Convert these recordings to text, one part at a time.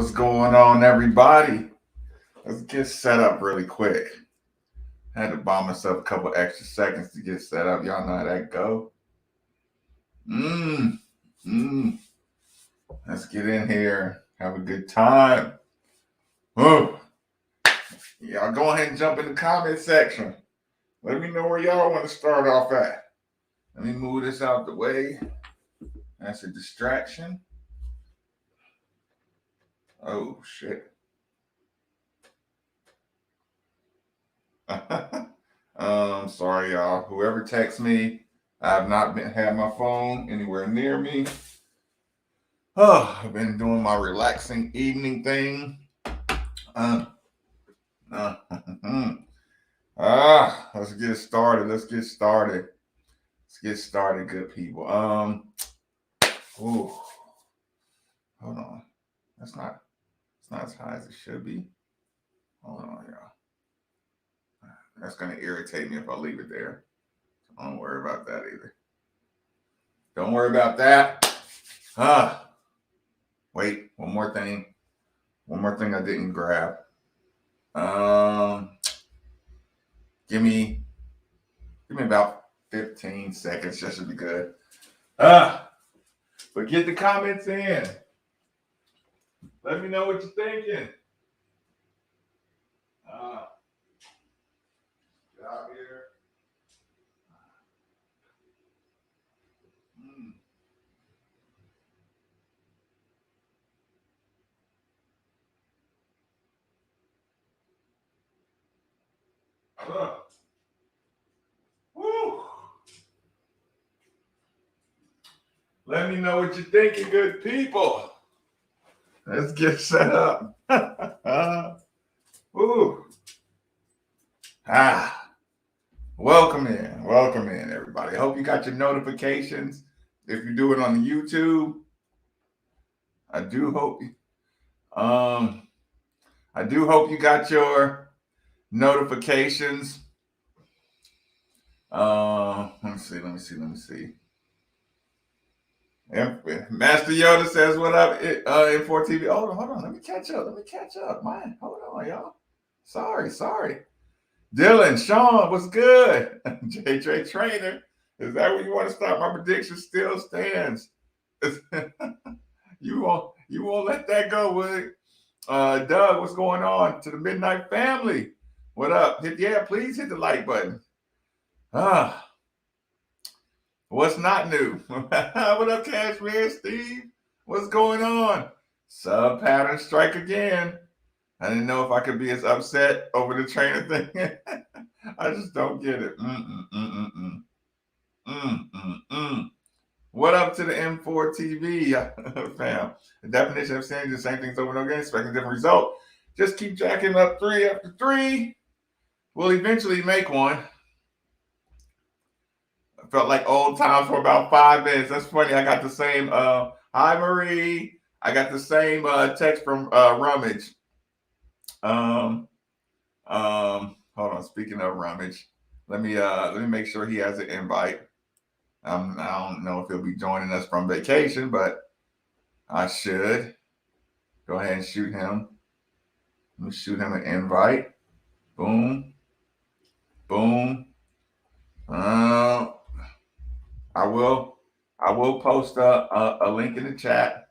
What's going on, everybody? Let's get set up really quick. I had to buy myself a couple extra seconds to get set up. Y'all know how that go. Mmm. Mmm. Let's get in here. Have a good time. Oh, y'all go ahead and jump in the comment section. Let me know where y'all want to start off at. Let me move this out the way. That's a distraction. Oh, shit. Sorry, y'all. Whoever texts me, I have not had my phone anywhere near me. Oh, I've been doing my relaxing evening thing. Let's get started. Let's get started. Let's get started, good people. Ooh, hold on. It's not as high as it should be. Hold on, y'all. That's gonna irritate me if I leave it there. Don't worry about that either. Don't worry about that. Wait, one more thing. One more thing I didn't grab. Give me about 15 seconds. That should be good. But get the comments in. Let me know what you're thinking. Get out here. Woo. Let me know what you're thinking, good people. Let's get set up. Woo. Welcome in, everybody. I hope you got your notifications. If you do it on the YouTube, I do hope you got your notifications. Let me see. Master Yoda says, "What up, M4 TV?" Hold on. Let me catch up. Man, hold on, y'all. Sorry. Dylan, Sean, what's good? JJ Trainer, is that where you want to start? My prediction still stands. You won't let that go, would it? Doug, what's going on? To the Midnight Family, what up? Please hit the like button. What's not new? What up, Cashmere Steve? What's going on? Sub pattern strike again. I didn't know if I could be as upset over the trainer thing. I just don't get it. What up to the M4 TV fam? The definition of saying the same things over and over again, expecting a different result. Just keep jacking up 3 after 3. We'll eventually make one. I felt like old times for about 5 minutes. That's funny. I got the same hi Marie. I got the same text from Rummage. Hold on. Speaking of Rummage, let me make sure he has an invite. I don't know if he'll be joining us from vacation, but I should go ahead and shoot him. Let me shoot him an invite. Boom. I will post a link in the chat.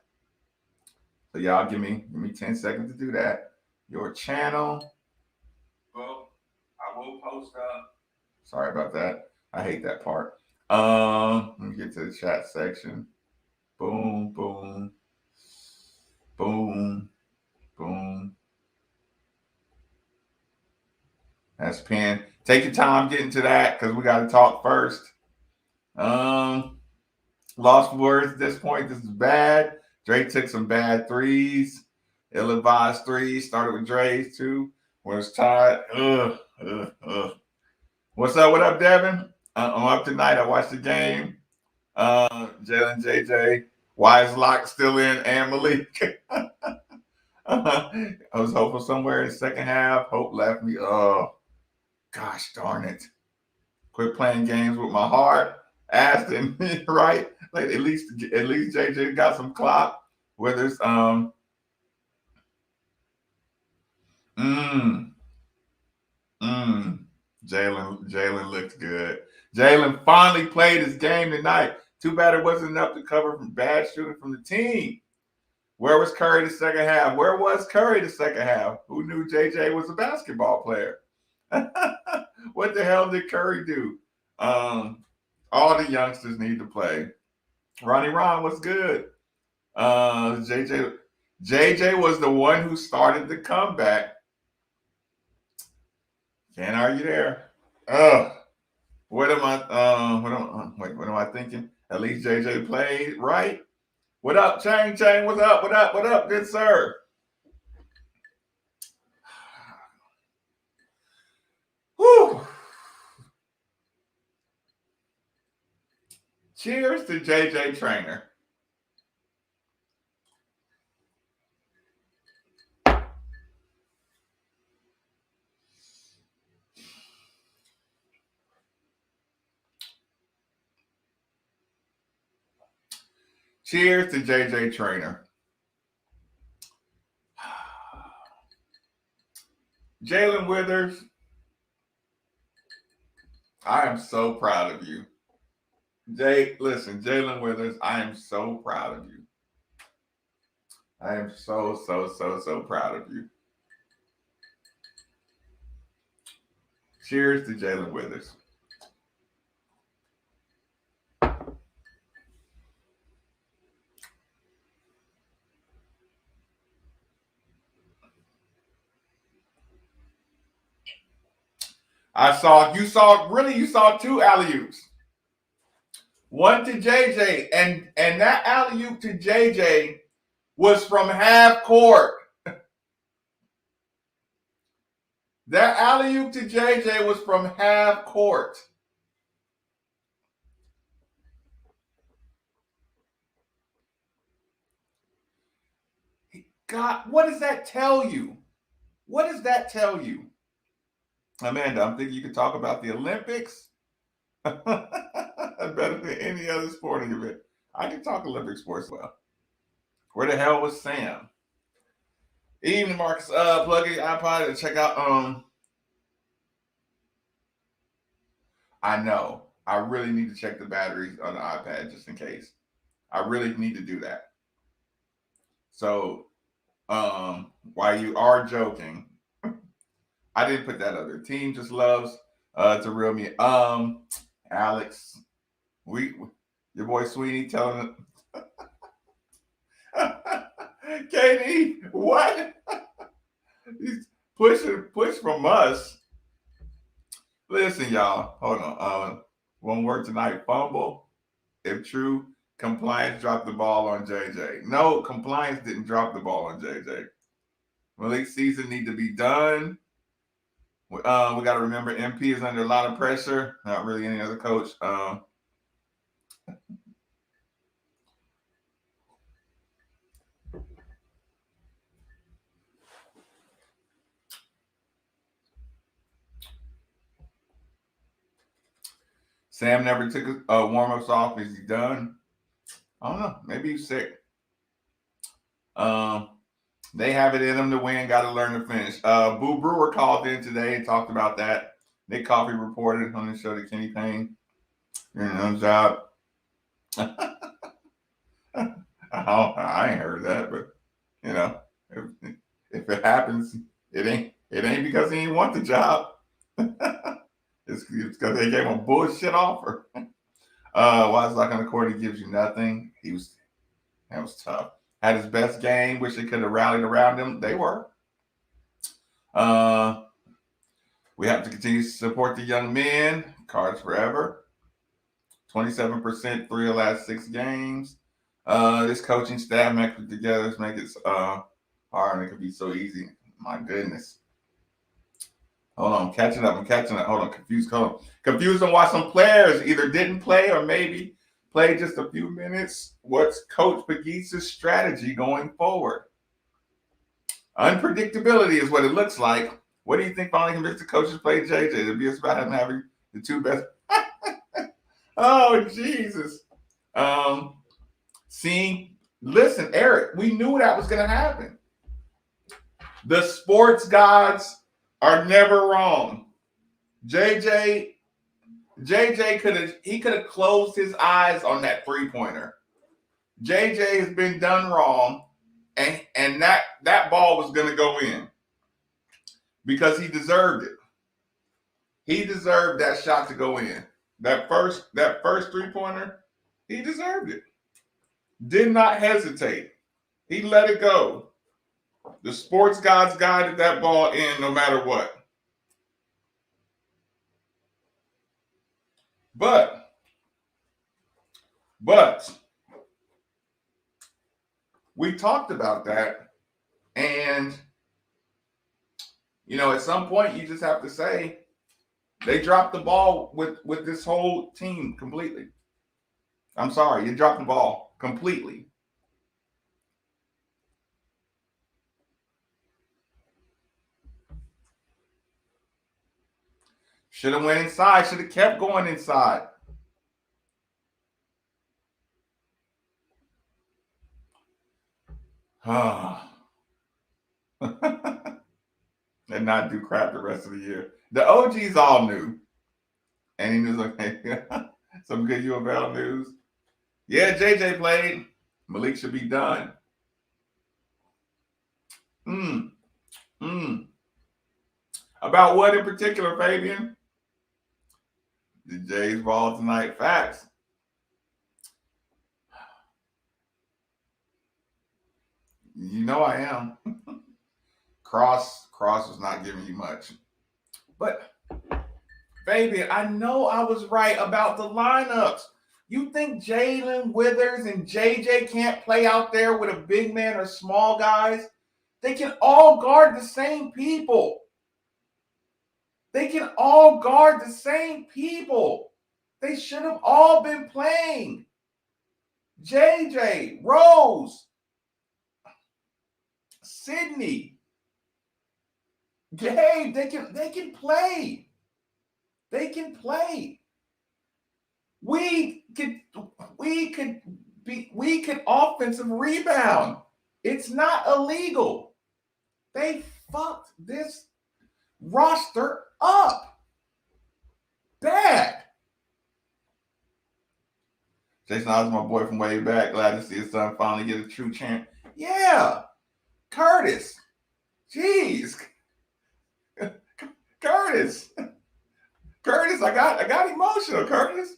So y'all give me 10 seconds to do that. Your channel. Well, I will post sorry about that. I hate that part. Let me get to the chat section. Boom. That's pinned. Take your time getting to that because we got to talk first. Lost words at this point. This is bad. Drake took some bad threes. Ill-advised threes. Started with Dre's too. When it's tied. What's up? What up, Devin? I'm up tonight. I watched the game. Jalen, JJ, Wise Lock still in, and Malik. I was hopeful somewhere in the second half. Hope left me. Oh, gosh darn it. Quit playing games with my heart. Aston, right? Like at least JJ got some clock. Whether it's Mm. Mm. Jalen looked good. Jalen finally played his game tonight. Too bad it wasn't enough to cover from bad shooting from the team. Where was Curry the second half? Where was Curry the second half? Who knew JJ was a basketball player? What the hell did Curry do? All the youngsters need to play. Ronnie Ron was good. JJ was the one who started the comeback. Can't argue there. Ugh. What am I thinking? At least JJ played right. What up, Chang? What's up? What up, good sir? Whew. Cheers to JJ Trainer. Cheers to JJ Trainer. Jalen Withers, I am so proud of you. Listen, Jalen Withers, I am so proud of you. I am so proud of you. Cheers to Jalen Withers. You saw two alley oops. One to JJ, and that alley oop to JJ was from half court. That alley oop to JJ was from half court. God, what does that tell you? What does that tell you? Amanda, I'm thinking you could talk about the Olympics better than any other sporting event. I can talk Olympic sports well. Where the hell was Sam? Evening, Marcus. Plug in your iPod and check out. I know. I really need to check the batteries on the iPad just in case. I really need to do that. So, while you are joking, I didn't put that other team just loves to reel me. Alex, your boy Sweeney telling Katie, what? He's push from us. Listen, y'all, hold on. One word tonight, fumble. If true, compliance dropped the ball on JJ. No, compliance didn't drop the ball on JJ. Malik season need to be done. We got to remember MP is under a lot of pressure. Not really any other coach. Sam never took warm-ups off. Is he done? I don't know. Maybe he's sick. They have it in them to win. Got to learn to finish. Boo Brewer called in today and talked about that. Nick Coffey reported on the show that Kenny Payne, job. I ain't heard that, but if it happens, it ain't because he didn't want the job. It's because they gave him a bullshit offer. Why is like on the court? He gives you nothing. That was tough. Had his best game. Wish they could have rallied around him. They were. We have to continue to support the young men. Cards forever. 27% 3 of the last 6 games. This coaching staff make it together. Let's make it hard, and it could be so easy. My goodness. Hold on, I'm catching up. Hold on, confused on why some players either didn't play or maybe played just a few minutes. What's Coach Pegues' strategy going forward? Unpredictability is what it looks like. What do you think finally convinced the coaches to play JJ? It'll be about him having the two best. Oh, Jesus. Listen, Eric, we knew that was going to happen. The sports gods are never wrong. JJ could have closed his eyes on that 3-pointer. JJ has been done wrong, and that ball was going to go in because he deserved it. He deserved that shot to go in. That first 3-pointer, he deserved it. Did not hesitate. He let it go. The sports gods guided that ball in no matter what. But we talked about that, and at some point you just have to say they dropped the ball with this whole team completely. I'm sorry, you dropped the ball completely. Should have went inside. Should have kept going inside. And not do crap the rest of the year. The OGs all knew. Any news? Okay. Some good U of L news. Yeah, JJ played. Malik should be done. About what in particular, Fabian? The Jays ball tonight. Facts. You know I am. Cross was not giving you much. But, Fabian, I know I was right about the lineups. You think Jalen Withers and JJ can't play out there with a big man or small guys? They can all guard the same people. They can all guard the same people. They should have all been playing. JJ, Rose, Sydney, Gabe, they can play. They can play. We could offensive rebound. It's not illegal. They fucked this roster up bad. Jason Oz, my boy from way back. Glad to see his son finally get a true champ. Yeah, Curtis. Jeez, Curtis, I got emotional. Curtis,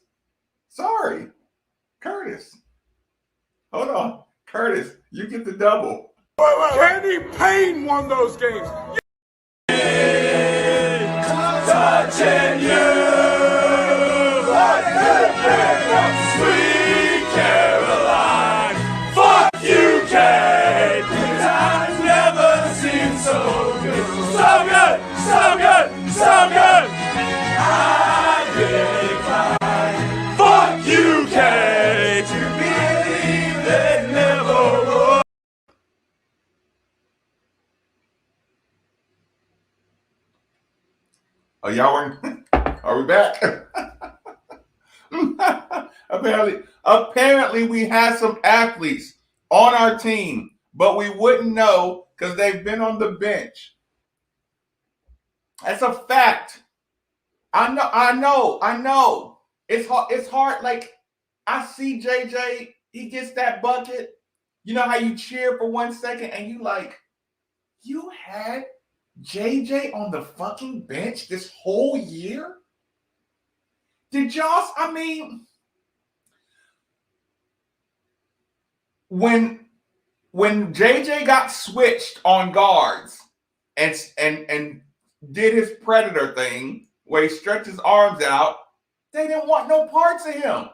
sorry, Curtis. Hold on, Curtis, you get the double. Kenny Payne won those games. Touching you, sweet Caroline. Fuck you, Kate. I've never seen so good, so good, so good, so good. I decline. Fuck you, Kate. To believe they never would. Oh, y'all weren't? Are we back? Apparently, we had some athletes on our team, but we wouldn't know because they've been on the bench. That's a fact. I know. It's hard. Like, I see JJ, he gets that bucket. You know how you cheer for 1 second and you like, you had JJ on the fucking bench this whole year? Did y'all, I mean, when JJ got switched on guards and did his predator thing where he stretched his arms out, they didn't want no parts of him.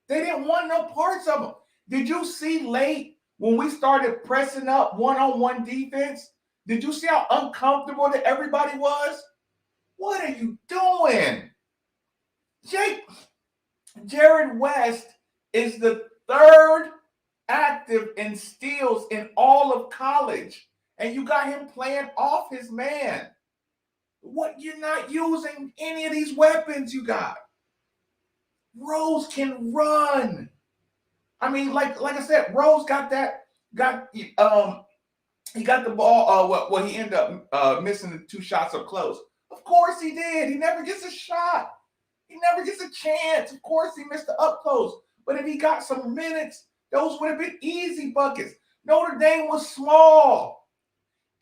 They didn't want no parts of him. Did you see late when we started pressing up one-on-one defense? Did you see how uncomfortable that everybody was? What are you doing? Jared West is the third active in steals in all of college, and you got him playing off his man. What? You're not using any of these weapons you got. Rose can run. I mean, like I said, Rose got He got the ball. He ended up missing the 2 shots up close. Of course he did. He never gets a shot. He never gets a chance. Of course he missed the up close. But if he got some minutes, those would have been easy buckets. Notre Dame was small.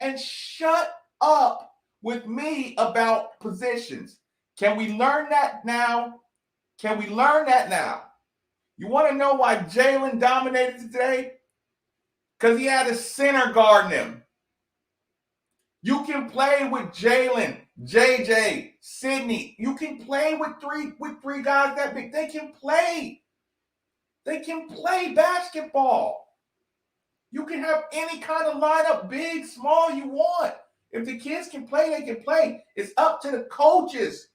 And shut up with me about positions. Can we learn that now? Can we learn that now? You want to know why Jalen dominated today? Because he had a center guarding him. You can play with Jalen, JJ, Sydney. You can play with three guys that big. They can play. They can play basketball. You can have any kind of lineup, big, small, you want. If the kids can play, they can play. It's up to the coaches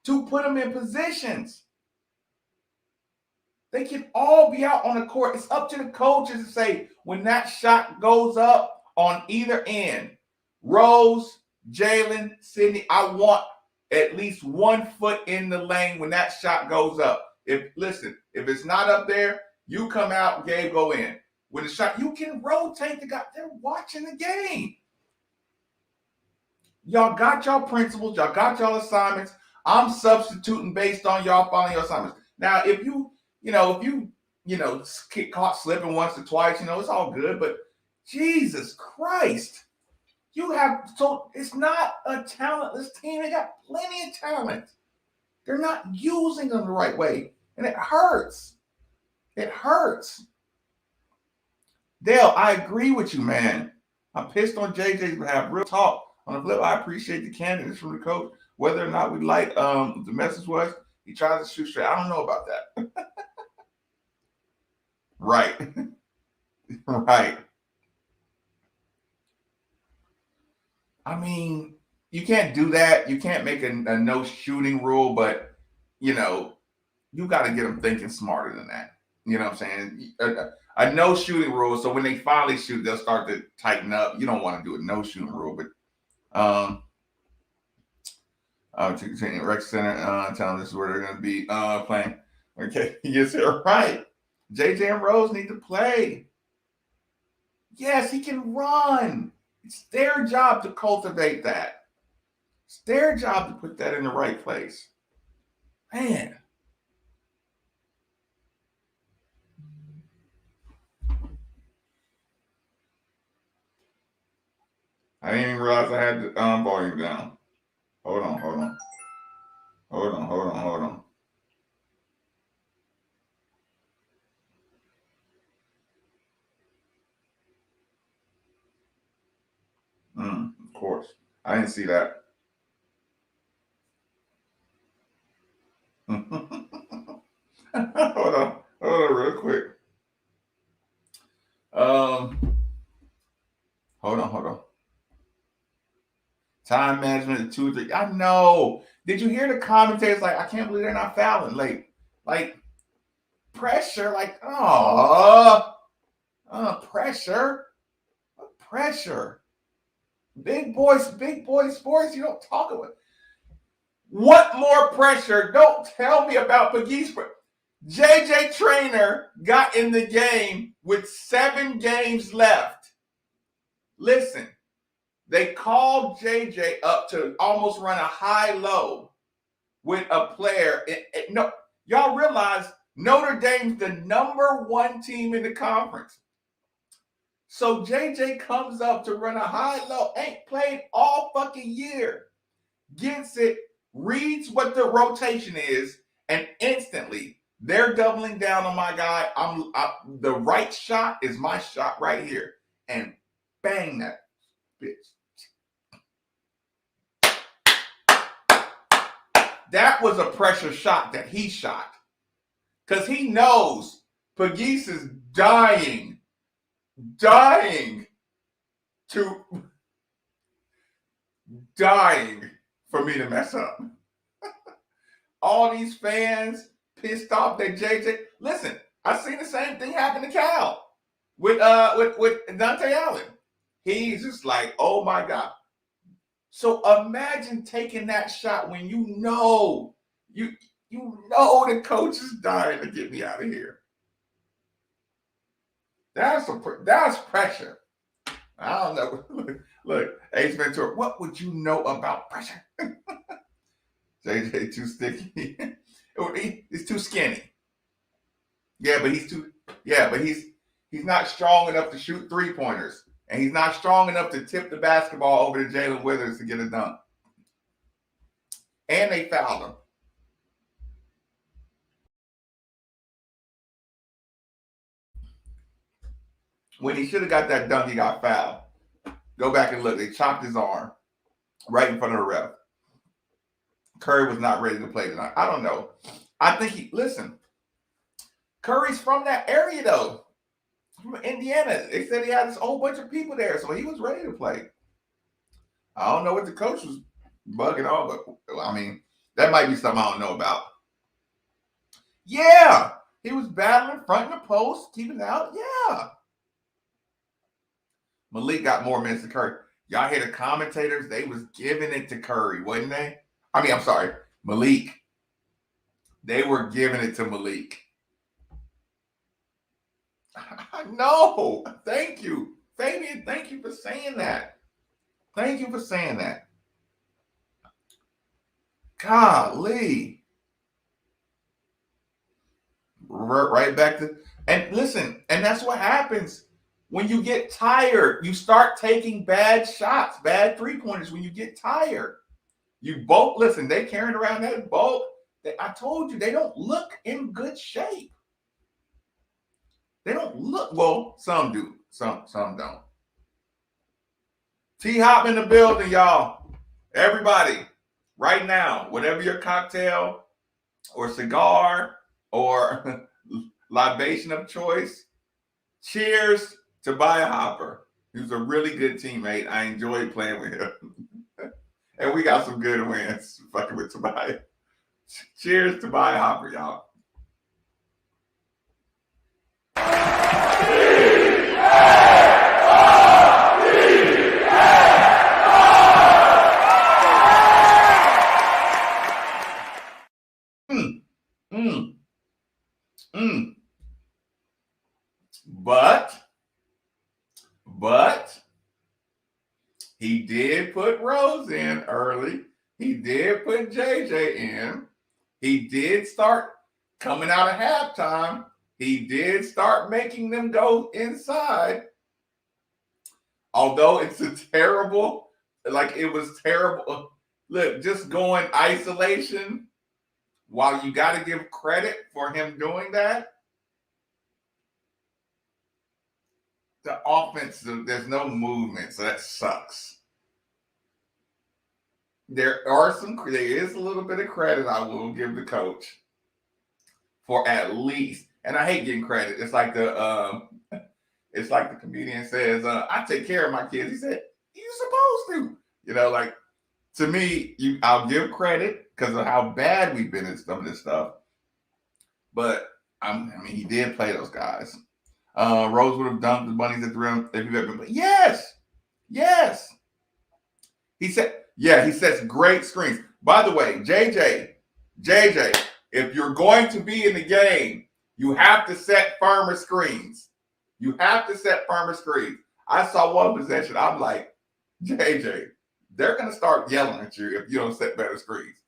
to put them in positions. They can all be out on the court. It's up to the coaches to say, when that shot goes up on either end, Rose, Jalen, Sydney, I want at least 1 foot in the lane when that shot goes up. If it's not up there, you come out, Gabe, go in. When the shot, you can rotate the guy. They're watching the game. Y'all got y'all principles. Y'all got y'all assignments. I'm substituting based on y'all following your assignments. Now, if you get caught slipping once or twice, it's all good. But Jesus Christ, it's not a talentless team. They got plenty of talent. They're not using them the right way. And it hurts. It hurts. Dale, I agree with you, man. I'm pissed on JJ's behalf. Real talk. On the flip, I appreciate the candidates from the coach. Whether or not we like the message was, he tries to shoot straight. I don't know about that. Right. Right. I mean, you can't do that. You can't make a no shooting rule, but, you got to get them thinking smarter than that. You know what I'm saying? A no shooting rule. So when they finally shoot, they'll start to tighten up. You don't want to do a no shooting rule, but Rec Center telling this is where they're going to be playing. Okay, yes, you're right. JJ and Rose need to play. Yes, he can run. It's their job to cultivate that. It's their job to put that in the right place. Man. I didn't even realize I had the volume down. Hold on. Of course. I didn't see that. Hold on real quick. Hold on. Time management, 2 or 3. I know. Did you hear the commentators like, I can't believe they're not fouling? Like pressure, pressure. Pressure. Big boy sports, you don't talk about it. What more pressure? Don't tell me about Pegues. JJ Traynor got in the game with 7 games left. Listen, they called JJ up to almost run a high-low with a player. No, y'all realize Notre Dame's the number 1 team in the conference. So JJ comes up to run a high-low, ain't played all fucking year, gets it, reads what the rotation is, and instantly they're doubling down on my guy. The right shot is my shot right here, and bang that bitch. That was a pressure shot that he shot, because he knows Pegues is dying for me to mess up. All these fans pissed off that JJ. Listen, I seen the same thing happen to Cal with Dante Allen. He's just like, oh my God. So imagine taking that shot when you know the coach is dying to get me out of here. That's pressure. I don't know. Look, Ace Ventura, what would you know about pressure? JJ too sticky. He's too skinny. Yeah, but he's too. Yeah, but he's not strong enough to shoot 3-pointers, and he's not strong enough to tip the basketball over to Jalen Withers to get a dunk. And they fouled him. When he should have got that dunk, he got fouled. Go back and look. They chopped his arm right in front of the ref. Curry was not ready to play tonight. I don't know. I think listen, Curry's from that area, though. From Indiana. They said he had this whole bunch of people there, so he was ready to play. I don't know what the coach was bugging on, but I mean, that might be something I don't know about. Yeah, he was battling front in the post, keeping it out. Yeah. Malik got more minutes than Curry. Y'all hear the commentators? They was giving it to Curry, wasn't they? I mean, I'm sorry, Malik. They were giving it to Malik. No, thank you. Fabian, thank you for saying that. Thank you for saying that. Golly. Right back to, and listen, and that's what happens. When you get tired, you start taking bad shots, bad 3-pointers when you get tired. You both, listen, they carrying around that bulk. I told you, they don't look in good shape. They don't look, well, some do. Some don't. T-Hop in the building, y'all. Everybody, right now, whatever your cocktail or cigar or libation of choice, cheers to Tobias Hopper. He was a really good teammate. I enjoyed playing with him. And we got some good wins fucking with Tobias. Cheers to Tobias Hopper, y'all. But he did put Rose in early. He did put JJ in. He did start coming out of halftime. He did start making them go inside. Although it's a terrible, like it was terrible. Look, just going isolation, while you got to give credit for him doing that, the offense, there's no movement, so that sucks. There is a little bit of credit I will give the coach for at least, and I hate getting credit. It's like the comedian says, I take care of my kids. He said, you're supposed to. You know, like, to me, I'll give credit because of how bad we've been at some of this stuff. But, I mean, he did play those guys. Rose would have dunked the bunnies at the rim if you've ever been. Yes. He sets great screens. By the way, JJ, if you're going to be in the game, you have to set firmer screens. I saw one possession. I'm like, JJ, they're going to start yelling at you if you don't set better screens.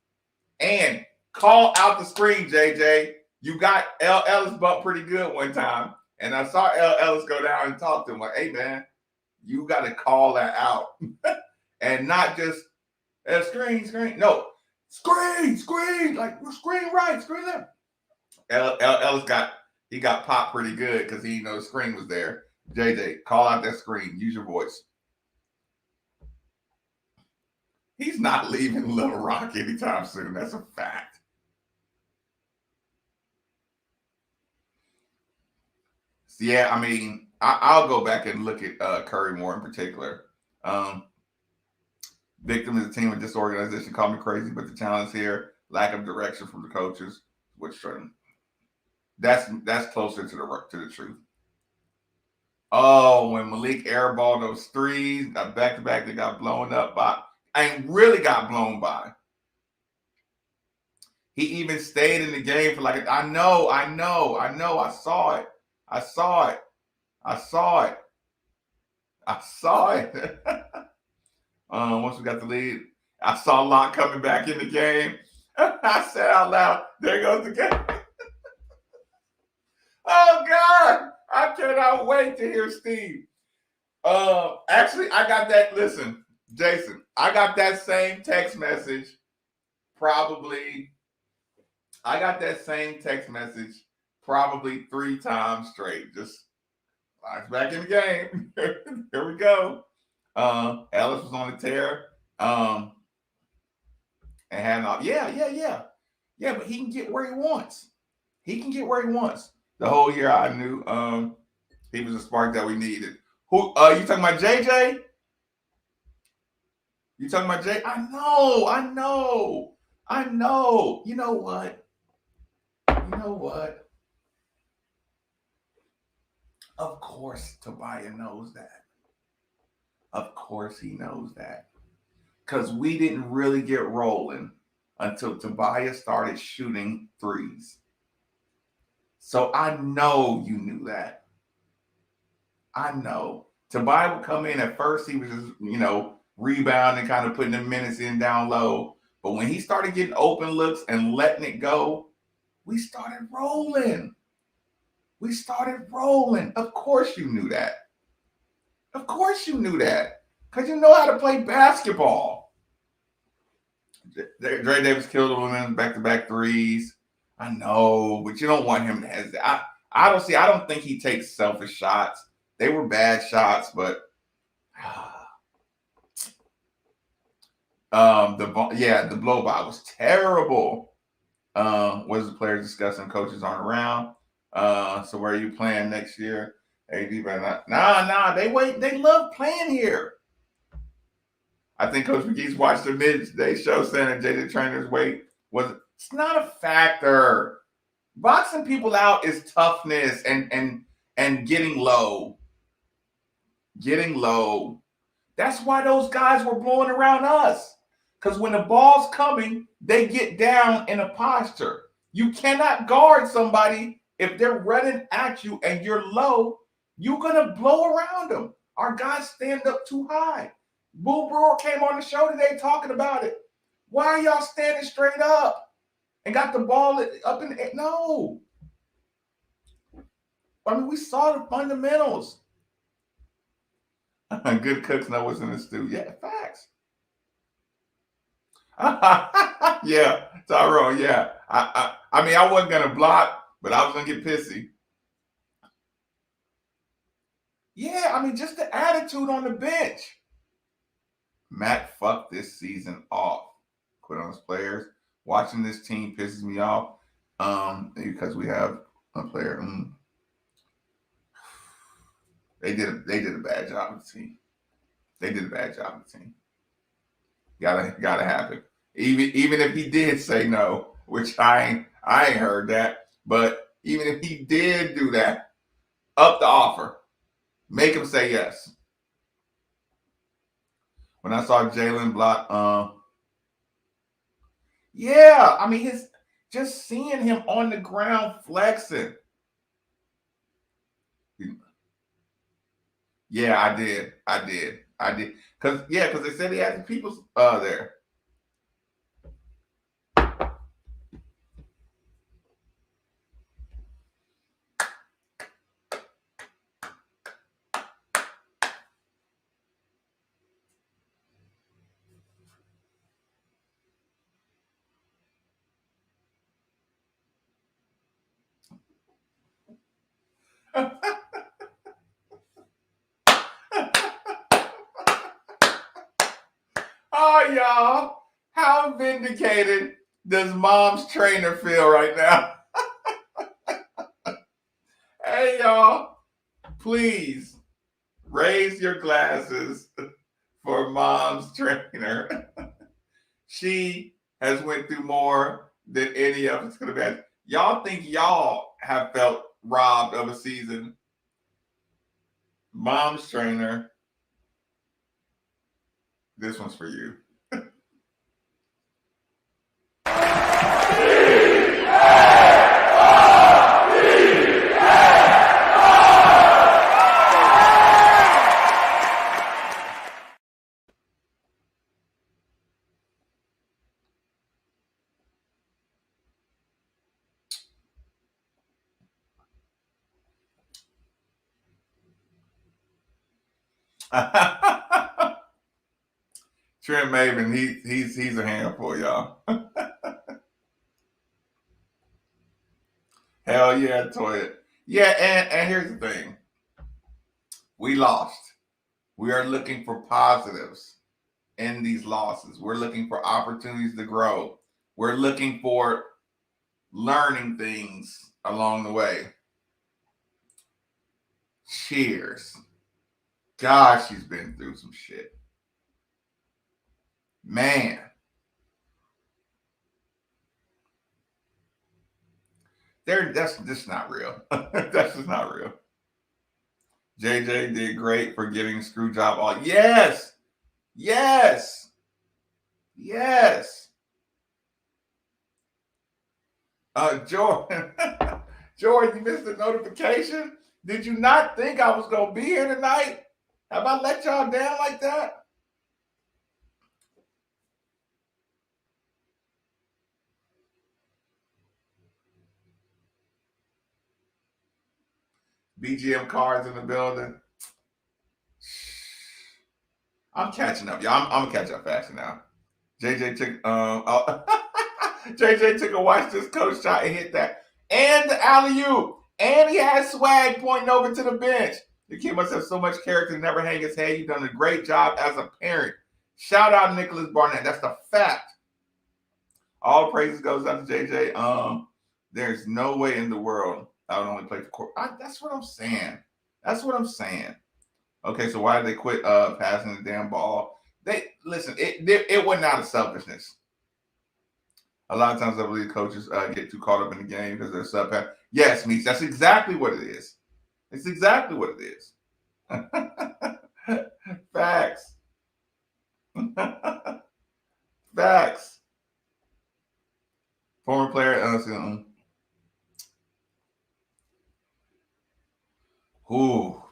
And call out the screen, JJ. You got L. Ellis bumped pretty good one time. And I saw L. Ellis go down and talk to him like, hey, man, you got to call that out. And not just screen. No, screen. Like, screen right, screen left. L. Ellis got popped pretty good because he didn't know the screen was there. JJ, call out that screen. Use your voice. He's not leaving Little Rock anytime soon. That's a fact. Yeah, I mean, I'll go back and look at Curry more in particular. Victim is a team of disorganization. Call me crazy, but the challenge here, lack of direction from the coaches, which that's closer to the truth. Oh, when Malik airballed those threes, back to back, they got blown up by, and really got blown by. He even stayed in the game for like, I know. I saw it. I saw it. Once we got the lead, I saw Locke coming back in the game. I said out loud, there goes the game. Oh, God. I cannot wait to hear Steve. Actually, I got that. Listen, Jason, I got that same text message probably 3 times straight. Just Locke's back in the game. Here we go. Ellis was on the tear. And had all, yeah, but he can get where he wants. The whole year I knew he was a spark that we needed. Who you talking about, JJ? You talking about Jay? I know. You know what? Of course Tobias knows that. Of course he knows that. Because we didn't really get rolling until Tobias started shooting threes. So I know you knew that. I know. Tobias would come in at first, he was just, rebounding, kind of putting the minutes in down low. But when he started getting open looks and letting it go, we started rolling. Of course you knew that. Because you know how to play basketball. Dre Davis killed the women back-to-back threes. I know, but you don't want him to hesitate. I don't think he takes selfish shots. They were bad shots, but the blow by was terrible. What is the players discussing? Coaches aren't around. So where are you playing next year? AD better not. Nah. They love playing here. I think Coach McGee's watched the midday show saying that JJ Trainer's weight it's not a factor. Boxing people out is toughness and getting low. That's why those guys were blowing around us. Because when the ball's coming, they get down in a posture. You cannot guard somebody if they're running at you and you're low. You're going to blow around them. Our guys stand up too high. Boo Brewer came on the show today talking about it. Why are y'all standing straight up and got the ball up in the air? No. I mean, we saw the fundamentals. Good cooks know what's in the stew. Yeah, facts. Yeah, Tyrone, yeah. I mean, I wasn't going to block, but I was going to get pissy. Yeah, I mean, just the attitude on the bench. Matt fucked this season off. Quit on his players. Watching this team pisses me off because we have a player. They did a bad job of the team. Gotta happen. Even if he did say no, which I ain't heard that. But even if he did do that, up the offer. Make him say yes. When I saw Jalen block, yeah, I mean, just seeing him on the ground flexing. Yeah, I did. Because they said he had the people there. Oh, y'all, how vindicated does Mom's trainer feel right now? Hey, y'all, please raise your glasses for Mom's trainer. She has went through more than any of us could have had. Y'all think y'all have felt robbed of a season? Mom's trainer, this one's for you. Trent Maven, he's a handful, y'all. Hell yeah, Toya. Yeah, and here's the thing. We lost. We are looking for positives in these losses. We're looking for opportunities to grow. We're looking for learning things along the way. Cheers. Gosh, she's been through some shit. Man. That's just not real. That's just not real. JJ did great for getting screw job all. Yes. Yes. Yes. Jordan. Jordan, you missed the notification? Did you not think I was gonna be here tonight? Have I let y'all down like that? BGM cards in the building. I'm catching up, y'all. I'm gonna catch up faster now. JJ took JJ took a watch this coach shot and hit that. And the alley-oop. And he had swag pointing over to the bench. The kid must have so much character to never hang his head. You've done a great job as a parent. Shout out Nicholas Barnett. That's the fact. All praises goes out to JJ. There's no way in the world I would only play for court. That's what I'm saying. That's what I'm saying. Okay, so why did they quit passing the damn ball? They listen. It wasn't out of selfishness. A lot of times, I believe coaches get too caught up in the game because they're sub. Yes, Meeks. That's exactly what it is. It's exactly what it is. Facts. Facts. Former player. Ooh,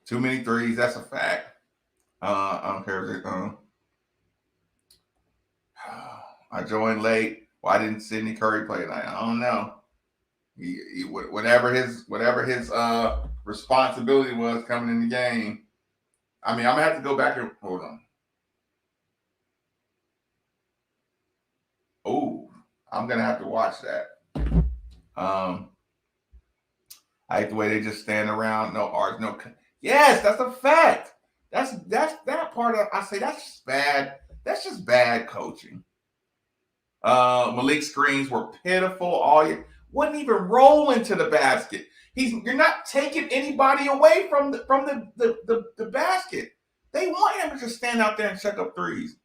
too many threes. That's a fact. I don't care if it. I joined late. Why didn't Sidney Curry play tonight? I don't know. He whatever his responsibility was coming in the game. I mean, I'm gonna have to go back and hold on. Oh, I'm gonna have to watch that. I hate the way they just stand around. No art, no. Yes, that's a fact. That's that part of. I say that's just bad. That's just bad coaching. Malik's screens were pitiful. All you wasn't even rolling to the basket. You're not taking anybody away from the basket. They want him to just stand out there and check up threes.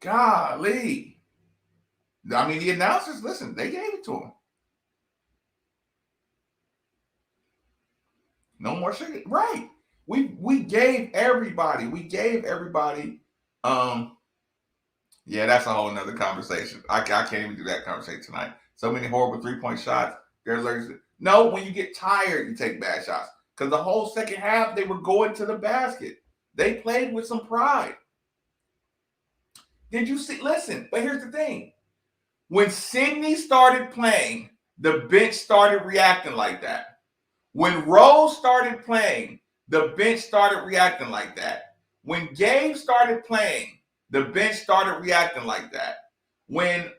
Golly. I mean, the announcers, listen, they gave it to him. No more sugar. Right. We gave everybody. Yeah, that's a whole nother conversation. I can't even do that conversation tonight. So many horrible 3-point shots. No, when you get tired, you take bad shots. Because the whole second half, they were going to the basket. They played with some pride. Did you see? Listen, but here's the thing. When Sidney started playing, the bench started reacting like that. When Rose started playing, the bench started reacting like that. When Gabe started playing, the bench started reacting like that. When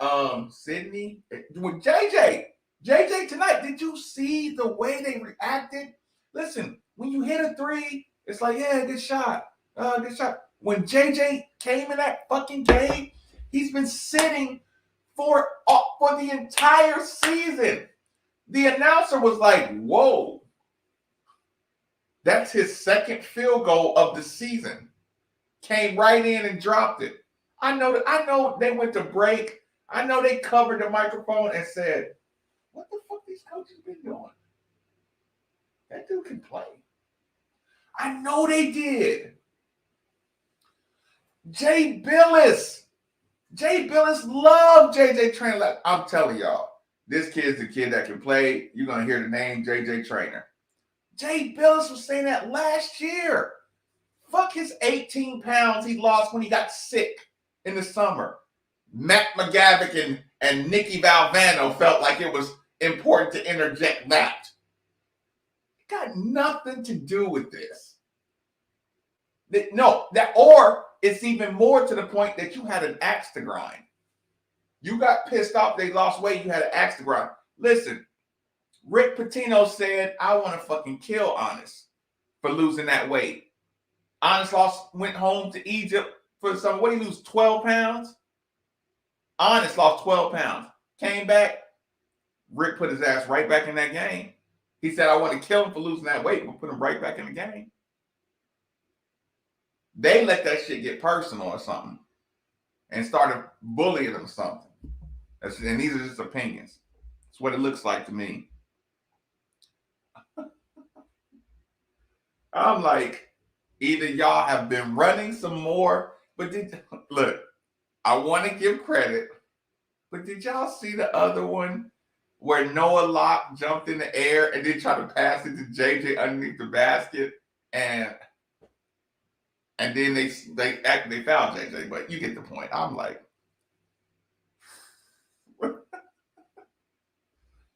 Sidney, when JJ tonight, did you see the way they reacted? Listen, when you hit a three, it's like, yeah, good shot. Good shot. When JJ came in that fucking game, he's been sitting for the entire season. The announcer was like, whoa. That's his second field goal of the season. Came right in and dropped it. I know they went to break. I know they covered the microphone and said, what the fuck these coaches been doing? That dude can play. I know they did. Jay Billis loved JJ Trainer. I'm telling y'all, this kid's the kid that can play. You're going to hear the name JJ Trainer. Jay Billis was saying that last year. Fuck his 18 pounds he lost when he got sick in the summer. Matt McGavick and Nicky Valvano felt like it was important to interject that. Got nothing to do with this. No, or it's even more to the point that you had an axe to grind. You got pissed off they lost weight. You had an axe to grind. Listen, Rick Pitino said, I want to fucking kill Honest for losing that weight. Honest went home to Egypt for some, what did he lose, 12 pounds? Honest lost 12 pounds. Came back. Rick put his ass right back in that game. He said, I want to kill him for losing that weight, but put him right back in the game. They let that shit get personal or something and started bullying him or something. And these are just opinions. That's what it looks like to me. I'm like, either y'all have been running some more, but look, I want to give credit, but did y'all see the other one where Noah Locke jumped in the air and then tried to pass it to JJ underneath the basket, and then they fouled JJ, but you get the point. I'm like,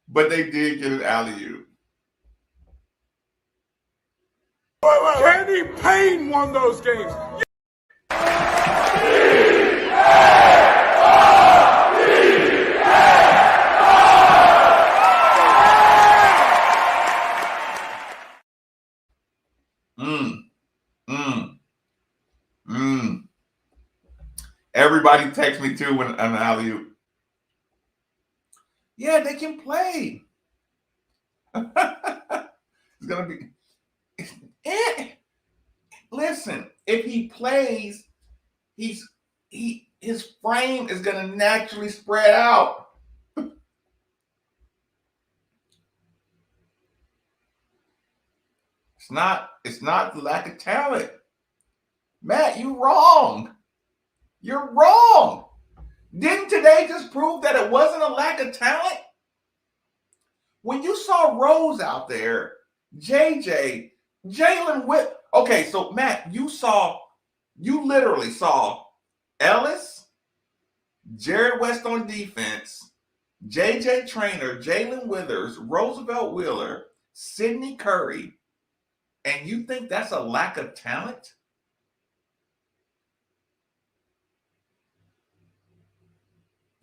but they did get an alley-oop. Kenny Payne won those games. Everybody text me too when an alley-oop. Yeah, they can play. It's gonna be. Listen, if he plays, his frame is gonna naturally spread out. It's not the lack of talent. Matt, you're wrong. You're wrong. Didn't today just prove that it wasn't a lack of talent? When you saw Rose out there, JJ, Jalen Whip. Okay, so Matt, you literally saw Ellis, Jared West on defense, JJ Traynor, Jalen Withers, Roosevelt Wheeler, Sidney Curry, and you think that's a lack of talent?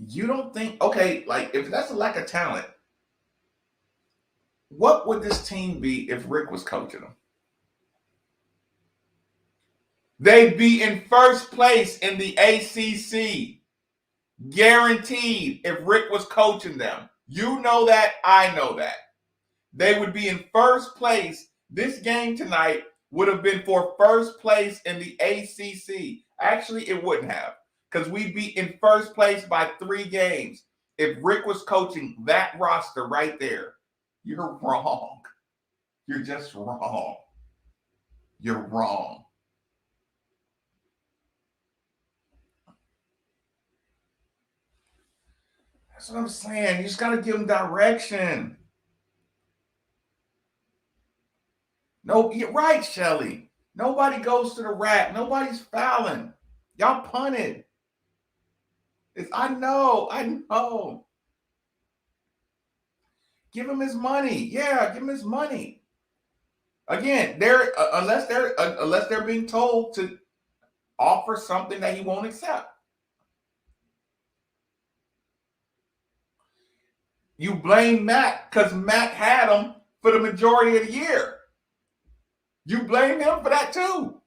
You don't think, okay, like if that's a lack of talent, what would this team be if Rick was coaching them? They'd be in first place in the ACC. Guaranteed if Rick was coaching them. You know that, I know that. They would be in first place. This game tonight would have been for first place in the ACC. Actually, it wouldn't have, because we'd be in first place by 3 games if Rick was coaching that roster right there. You're wrong. You're just wrong. You're wrong. That's what I'm saying. You just got to give them direction. No, you're right, Shelly. Nobody goes to the rack. Nobody's fouling. Y'all punted. I know. Give him his money. Yeah, give him his money. Again, unless they're being told to offer something that he won't accept. You blame Matt because Matt had him for the majority of the year. You blame him for that too.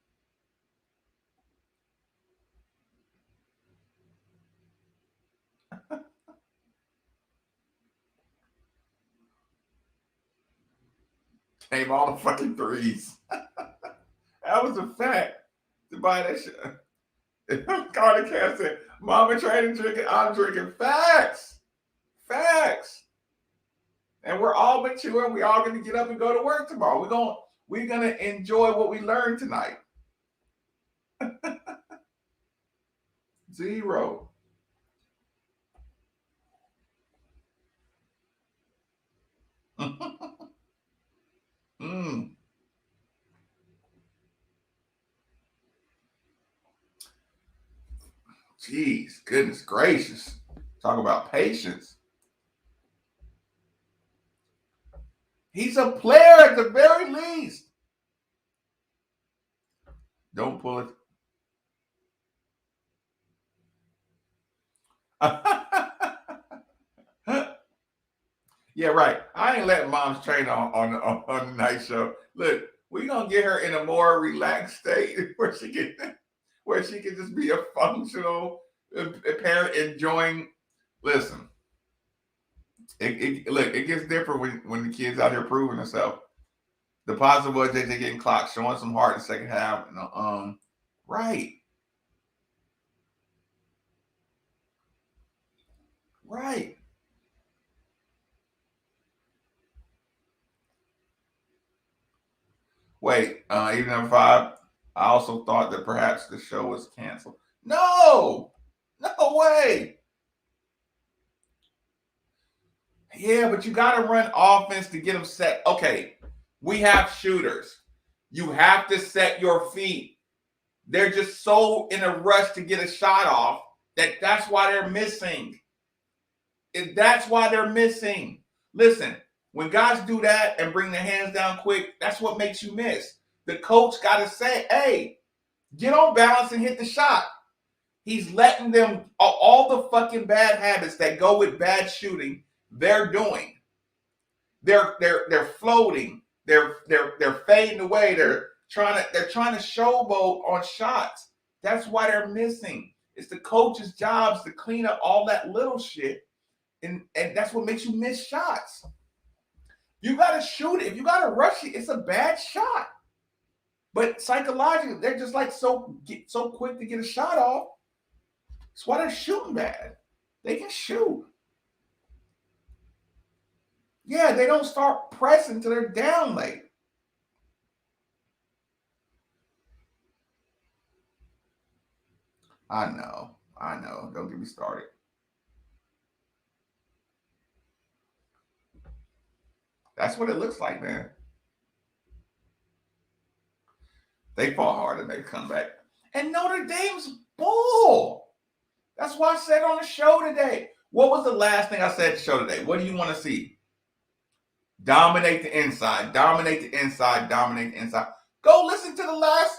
Came all the fucking threes. That was a fact. To buy that shit. Carter Cass said, Mama trying to drink it, I'm drinking. Facts. And we're all mature and we all going to get up and go to work tomorrow. We're gonna enjoy what we learned tonight. 0. Jeez, goodness gracious. Talk about patience. He's a player at the very pull it. Yeah, right. I ain't letting moms train on the night show. Look, we gonna get her in a more relaxed state where she can just be a functional parent enjoying. Listen, look, it gets different when the kids out here proving themselves. The positive was they getting clocked, showing some heart in the second half. Right, right. Wait, even number 5. I also thought that perhaps the show was canceled. No, no way. Yeah, but you got to run offense to get them set. Okay, we have shooters. You have to set your feet. They're just so in a rush to get a shot off that's why they're missing. That's why they're missing. Listen, when guys do that and bring their hands down quick, that's what makes you miss. The coach got to say, hey, get on balance and hit the shot. He's letting them, all the fucking bad habits that go with bad shooting, they're doing. They're floating. They're fading away. They're trying to showboat on shots. That's why they're missing. It's the coach's jobs to clean up all that little shit. And that's what makes you miss shots. You got to shoot it. If you got to rush it, it's a bad shot. But psychologically, they're just like so quick to get a shot off. That's why they're shooting bad. They can shoot. Yeah, they don't start pressing till they're down late. I know. Don't get me started. That's what it looks like, man. They fought hard and they come back. And Notre Dame's bull. That's why I said on the show today. What was the last thing I said to the show today? What do you want to see? Dominate the inside. Dominate the inside. Dominate the inside. Go listen to the last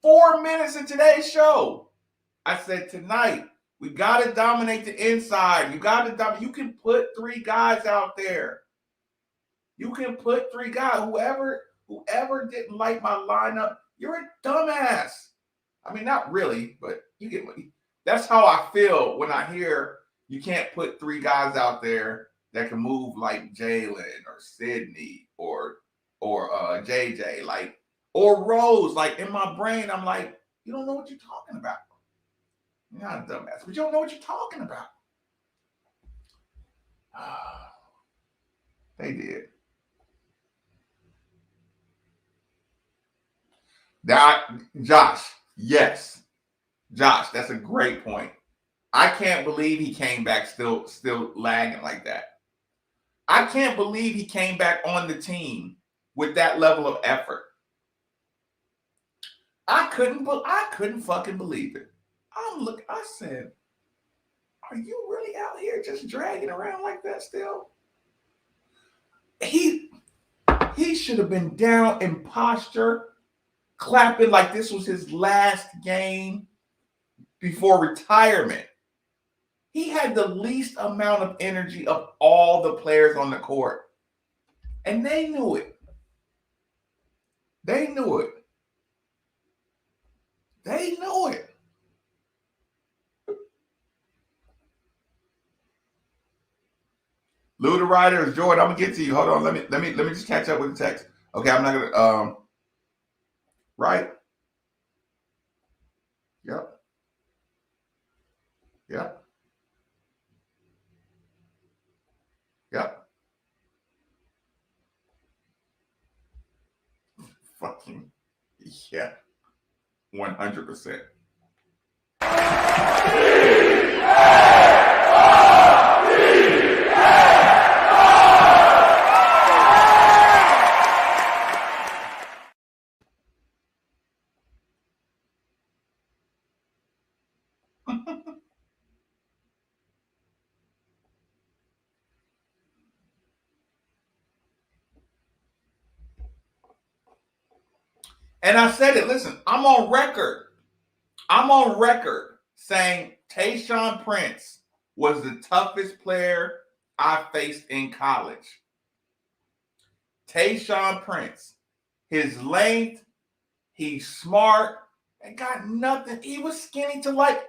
4 minutes of today's show. I said tonight, we got to dominate the inside. You got to dominate. You can put 3 guys out there. You can put 3 guys. Whoever didn't like my lineup, you're a dumbass. I mean, not really, but you get what. That's how I feel when I hear you can't put 3 guys out there that can move like Jalen or Sydney or JJ, like, or Rose. Like, in my brain, I'm like, you don't know what you're talking about. You're not a dumbass, but you don't know what you're talking about. They did. Josh, yes. Josh, that's a great point. I can't believe he came back still lagging like that. I can't believe he came back on the team with that level of effort. I couldn't fucking believe it. I said, are you really out here just dragging around like that still? He should have been down in posture, clapping like this was his last game before retirement. He had the least amount of energy of all the players on the court. And they knew it. They knew it. They knew it. Lou the Rider is Jordan. I'm gonna get to you. Hold on. Let me just catch up with the text. Okay, I'm not gonna right. Yep. Yep. Yep. Fucking yeah. 100%. And I said it. Listen, I'm on record. I'm on record saying Tayshaun Prince was the toughest player I faced in college. Tayshaun Prince, his length, he's smart, and got nothing. He was skinny to like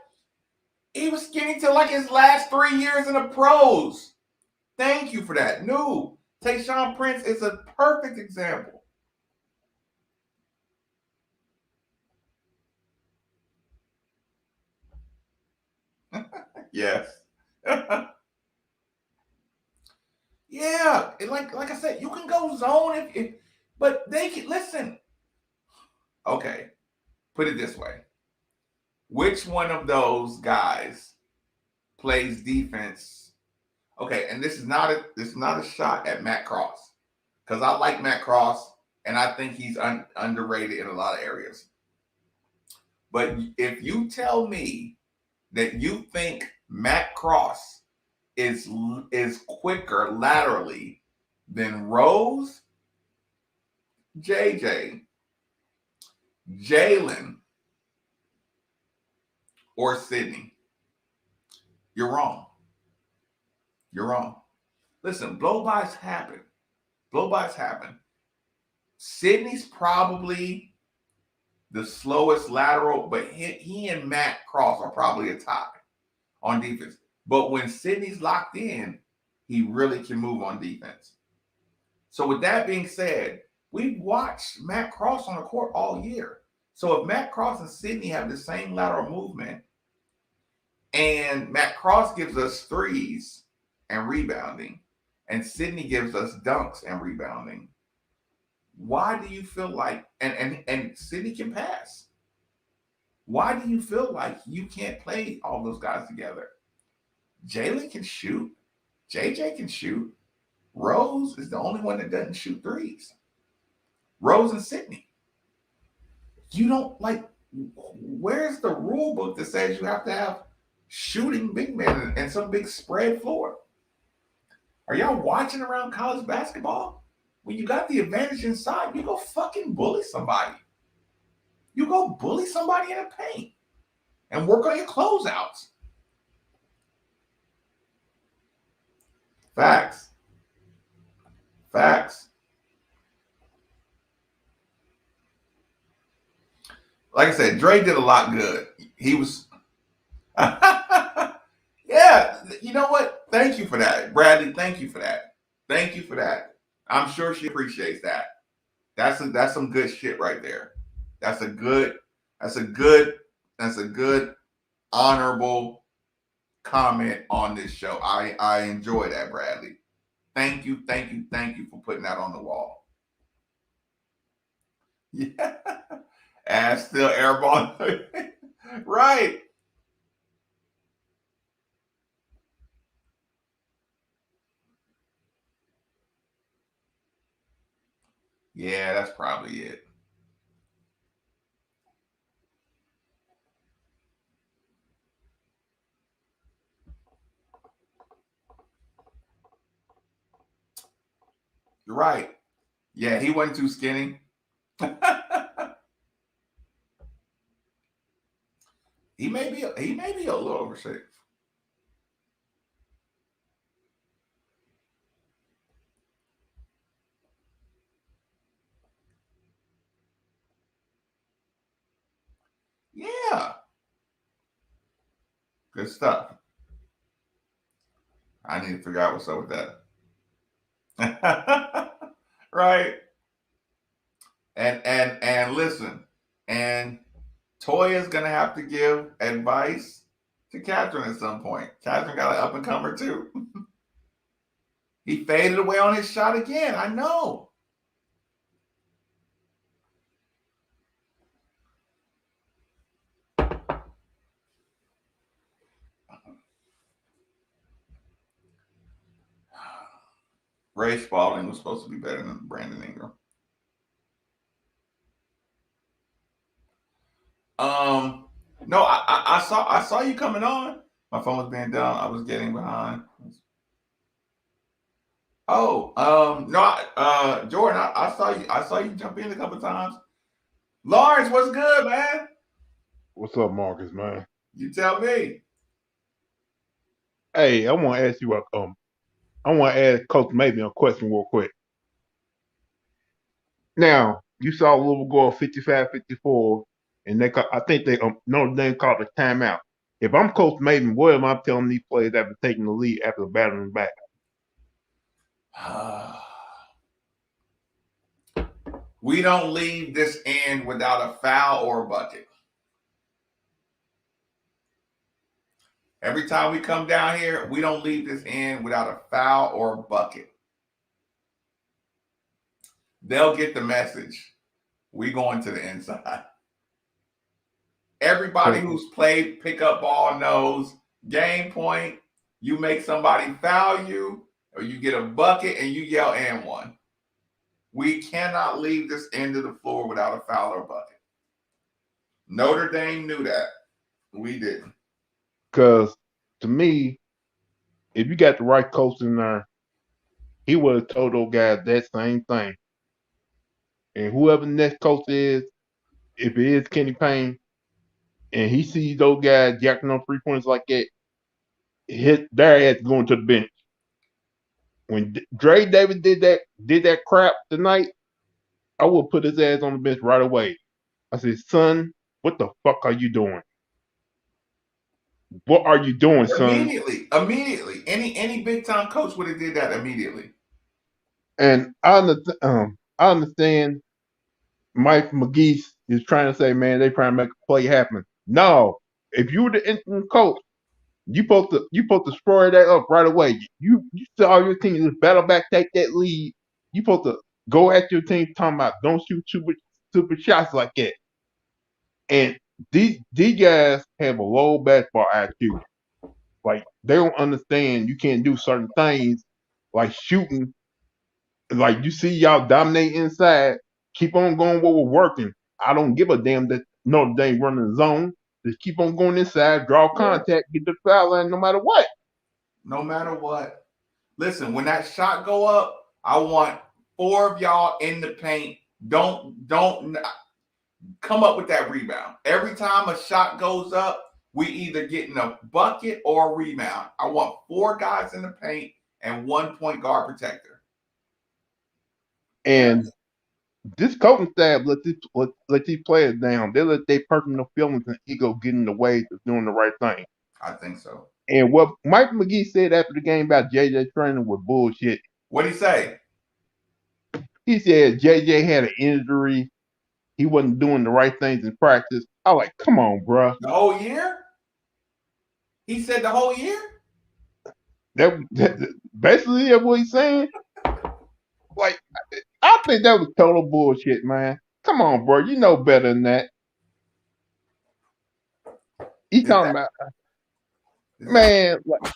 his last 3 years in the pros. Thank you for that. No, Tayshaun Prince is a perfect example. Yes. Yeah, like I said, you can go zone but they can listen. Okay, put it this way: which one of those guys plays defense? Okay, and this is not a shot at Matt Cross because I like Matt Cross and I think he's underrated in a lot of areas. But if you tell me that you think Matt Cross is quicker laterally than Rose, JJ, Jalen, or Sydney, you're wrong. You're wrong. Listen, blow-bys happen. Blow-bys happen. Sydney's probably the slowest lateral, but he and Matt Cross are probably a tie on defense. But when Sydney's locked in, he really can move on defense. So with that being said, we've watched Matt Cross on the court all year. So if Matt Cross and Sydney have the same lateral movement, and Matt Cross gives us threes and rebounding, and Sydney gives us dunks and rebounding, why do you feel like and Sydney can pass? Why do you feel like you can't play all those guys together? Jalen can shoot. JJ can shoot. Rose is the only one that doesn't shoot threes. Rose and Sydney. You don't like. Where's the rule book that says you have to have shooting big men and some big spread floor? Are y'all watching around college basketball? When you got the advantage inside, you go fucking bully somebody. You go bully somebody in the paint and work on your closeouts. Facts. Facts. Like I said, Dre did a lot good. He was. Yeah, you know what? Thank you for that, Bradley. Thank you for that. Thank you for that. I'm sure she appreciates that. That's some good shit right there. That's a good honorable comment on this show. I enjoy that, Bradley. Thank you for putting that on the wall. Yeah. Ass still airball. Right. Yeah, that's probably it. You're right. Yeah, he wasn't too skinny. he may be a little over 6. Yeah. Good stuff. I need to figure out what's up with that. Right. And listen, and Toya's gonna have to give advice to Catherine at some point. Catherine got an up and comer too. He faded away on his shot again. I know. Ray Spalding was supposed to be better than Brandon Ingram. No, I saw you coming on. My phone was being dumb. I was getting behind. Oh, no, Jordan, I saw you jump in a couple times. Lawrence, what's good, man? What's up, Marcus, man? You tell me. Hey, I want to ask you I want to ask Coach maybe a question real quick. Now, you saw Louisville go 55-54, and I think they Notre Dame called a timeout. If I'm Coach Maven, what am I telling these players after taking the lead after battling back? We don't leave this end without a foul or a bucket. Every time we come down here, we don't leave this end without a foul or a bucket. They'll get the message. We going to the inside. Everybody who's played pickup ball knows game point. You make somebody foul you, or you get a bucket and you yell and one. We cannot leave this end of the floor without a foul or a bucket. Notre Dame knew that. We didn't. Because to me, if you got the right coach in there, he would have told those guys that same thing. And whoever the next coach is, if it is Kenny Payne, and he sees those guys jacking on 3 points like that, their ass going to the bench. When Dre Davis did that crap tonight, I would put his ass on the bench right away. I said, son, what the fuck are you doing? What are you doing, son? Immediately. Any big time coach would have did that immediately. And I understand Mike McGee is trying to say, man, they trying to make a play happen. No, if you were the interim coach, you supposed to destroy that up right away. You saw your team just battle back, take that lead. You supposed to go at your team talking about don't shoot super shots like that. And these guys have a low basketball IQ. Like they don't understand you can't do certain things like shooting. Like you see y'all dominate inside. Keep on going what we're working. I don't give a damn that Notre Dame running the zone. Just keep on going inside, draw contact, get the foul line no matter what. No matter what. Listen, when that shot go up, I want four of y'all in the paint. Don't come up with that rebound. Every time a shot goes up, we either getting a bucket or a rebound. I want four guys in the paint and 1 point guard protector. And this coaching staff let these players down. They let their personal feelings and ego get in the way of doing the right thing. I think so. And what Mike McGee said after the game about JJ training was bullshit. What'd he say? He said JJ had an injury. He wasn't doing the right things in practice. I was like, come on, bro. The whole year? He said the whole year? That basically that's what he's saying. Like, I think that was total bullshit, man. Come on, bro. You know better than that. He talking about, man. Like,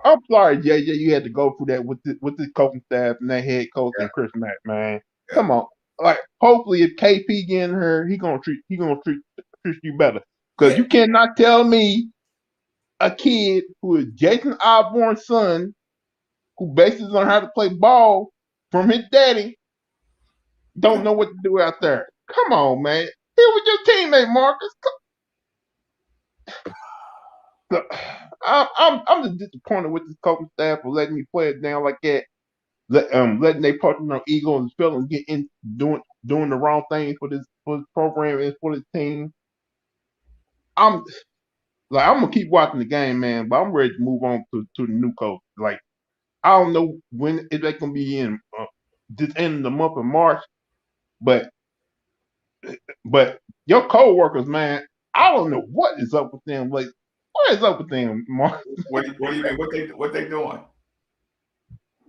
I'm sorry, JJ. You had to go through that with this coaching staff and that head coach and Chris Mack, man. Come on. Like, hopefully, if KP getting her, he gonna treat you better. Because you cannot tell me a kid who is Jason Osborne's son, who bases on how to play ball from his daddy, don't know what to do out there. Come on, man. He was your teammate, Marcus. I'm just disappointed with this coaching staff for letting me play it down like that. Letting they personal ego and feelings get in doing the wrong thing for this program and for this team. I'm I'm gonna keep watching the game, man, but I'm ready to move on to the new coach. Like I don't know when is that gonna be in this end of the month of March, but your co-workers, man, I don't know what is up with them. Like, what is up with them, Mark? What do you mean? What they doing?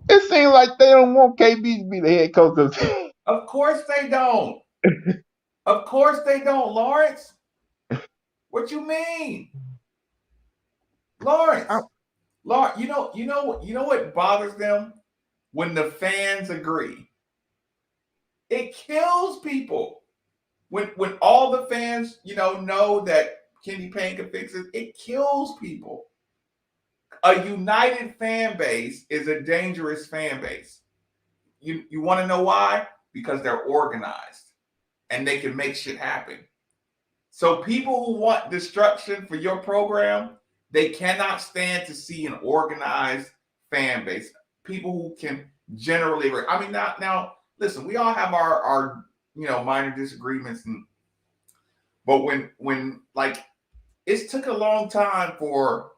It seems like they don't want KB to be the head coach. Of course they don't. Of course they don't, Lawrence. What you mean? Lawrence. Lawrence, you know what bothers them? When the fans agree. It kills people. When all the fans, know that Kenny Payne can fix it, it kills people. A united fan base is a dangerous fan base. You want to know why? Because they're organized. and they can make shit happen. So people who want destruction for your program, they cannot stand to see an organized fan base. People who can generally, I mean, now listen, we all have our minor disagreements, but when like it took a long time for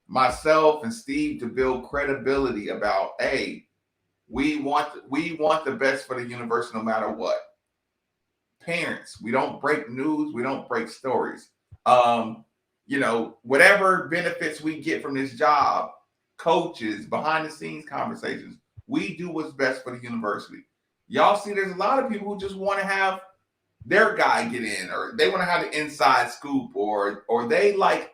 myself and Steve to build credibility about, hey, we want the best for the university no matter what. Parents, we don't break news, we don't break stories. Whatever benefits we get from this job, coaches, behind the scenes conversations, we do what's best for the university. Y'all see, there's a lot of people who just want to have their guy get in, or they want to have the inside scoop, or they like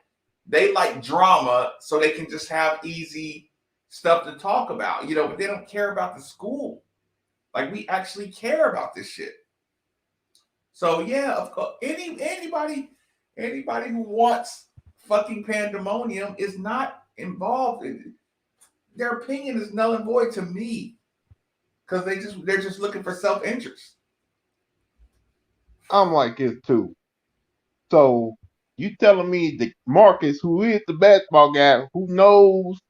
drama so they can just have easy stuff to talk about, but they don't care about the school. Like, we actually care about this shit. So yeah, of course, anybody who wants fucking pandemonium is not involved. Their opinion is null and void to me, because they're just looking for self-interest. I'm like this too. So you telling me that Marcus, who is the basketball guy, who knows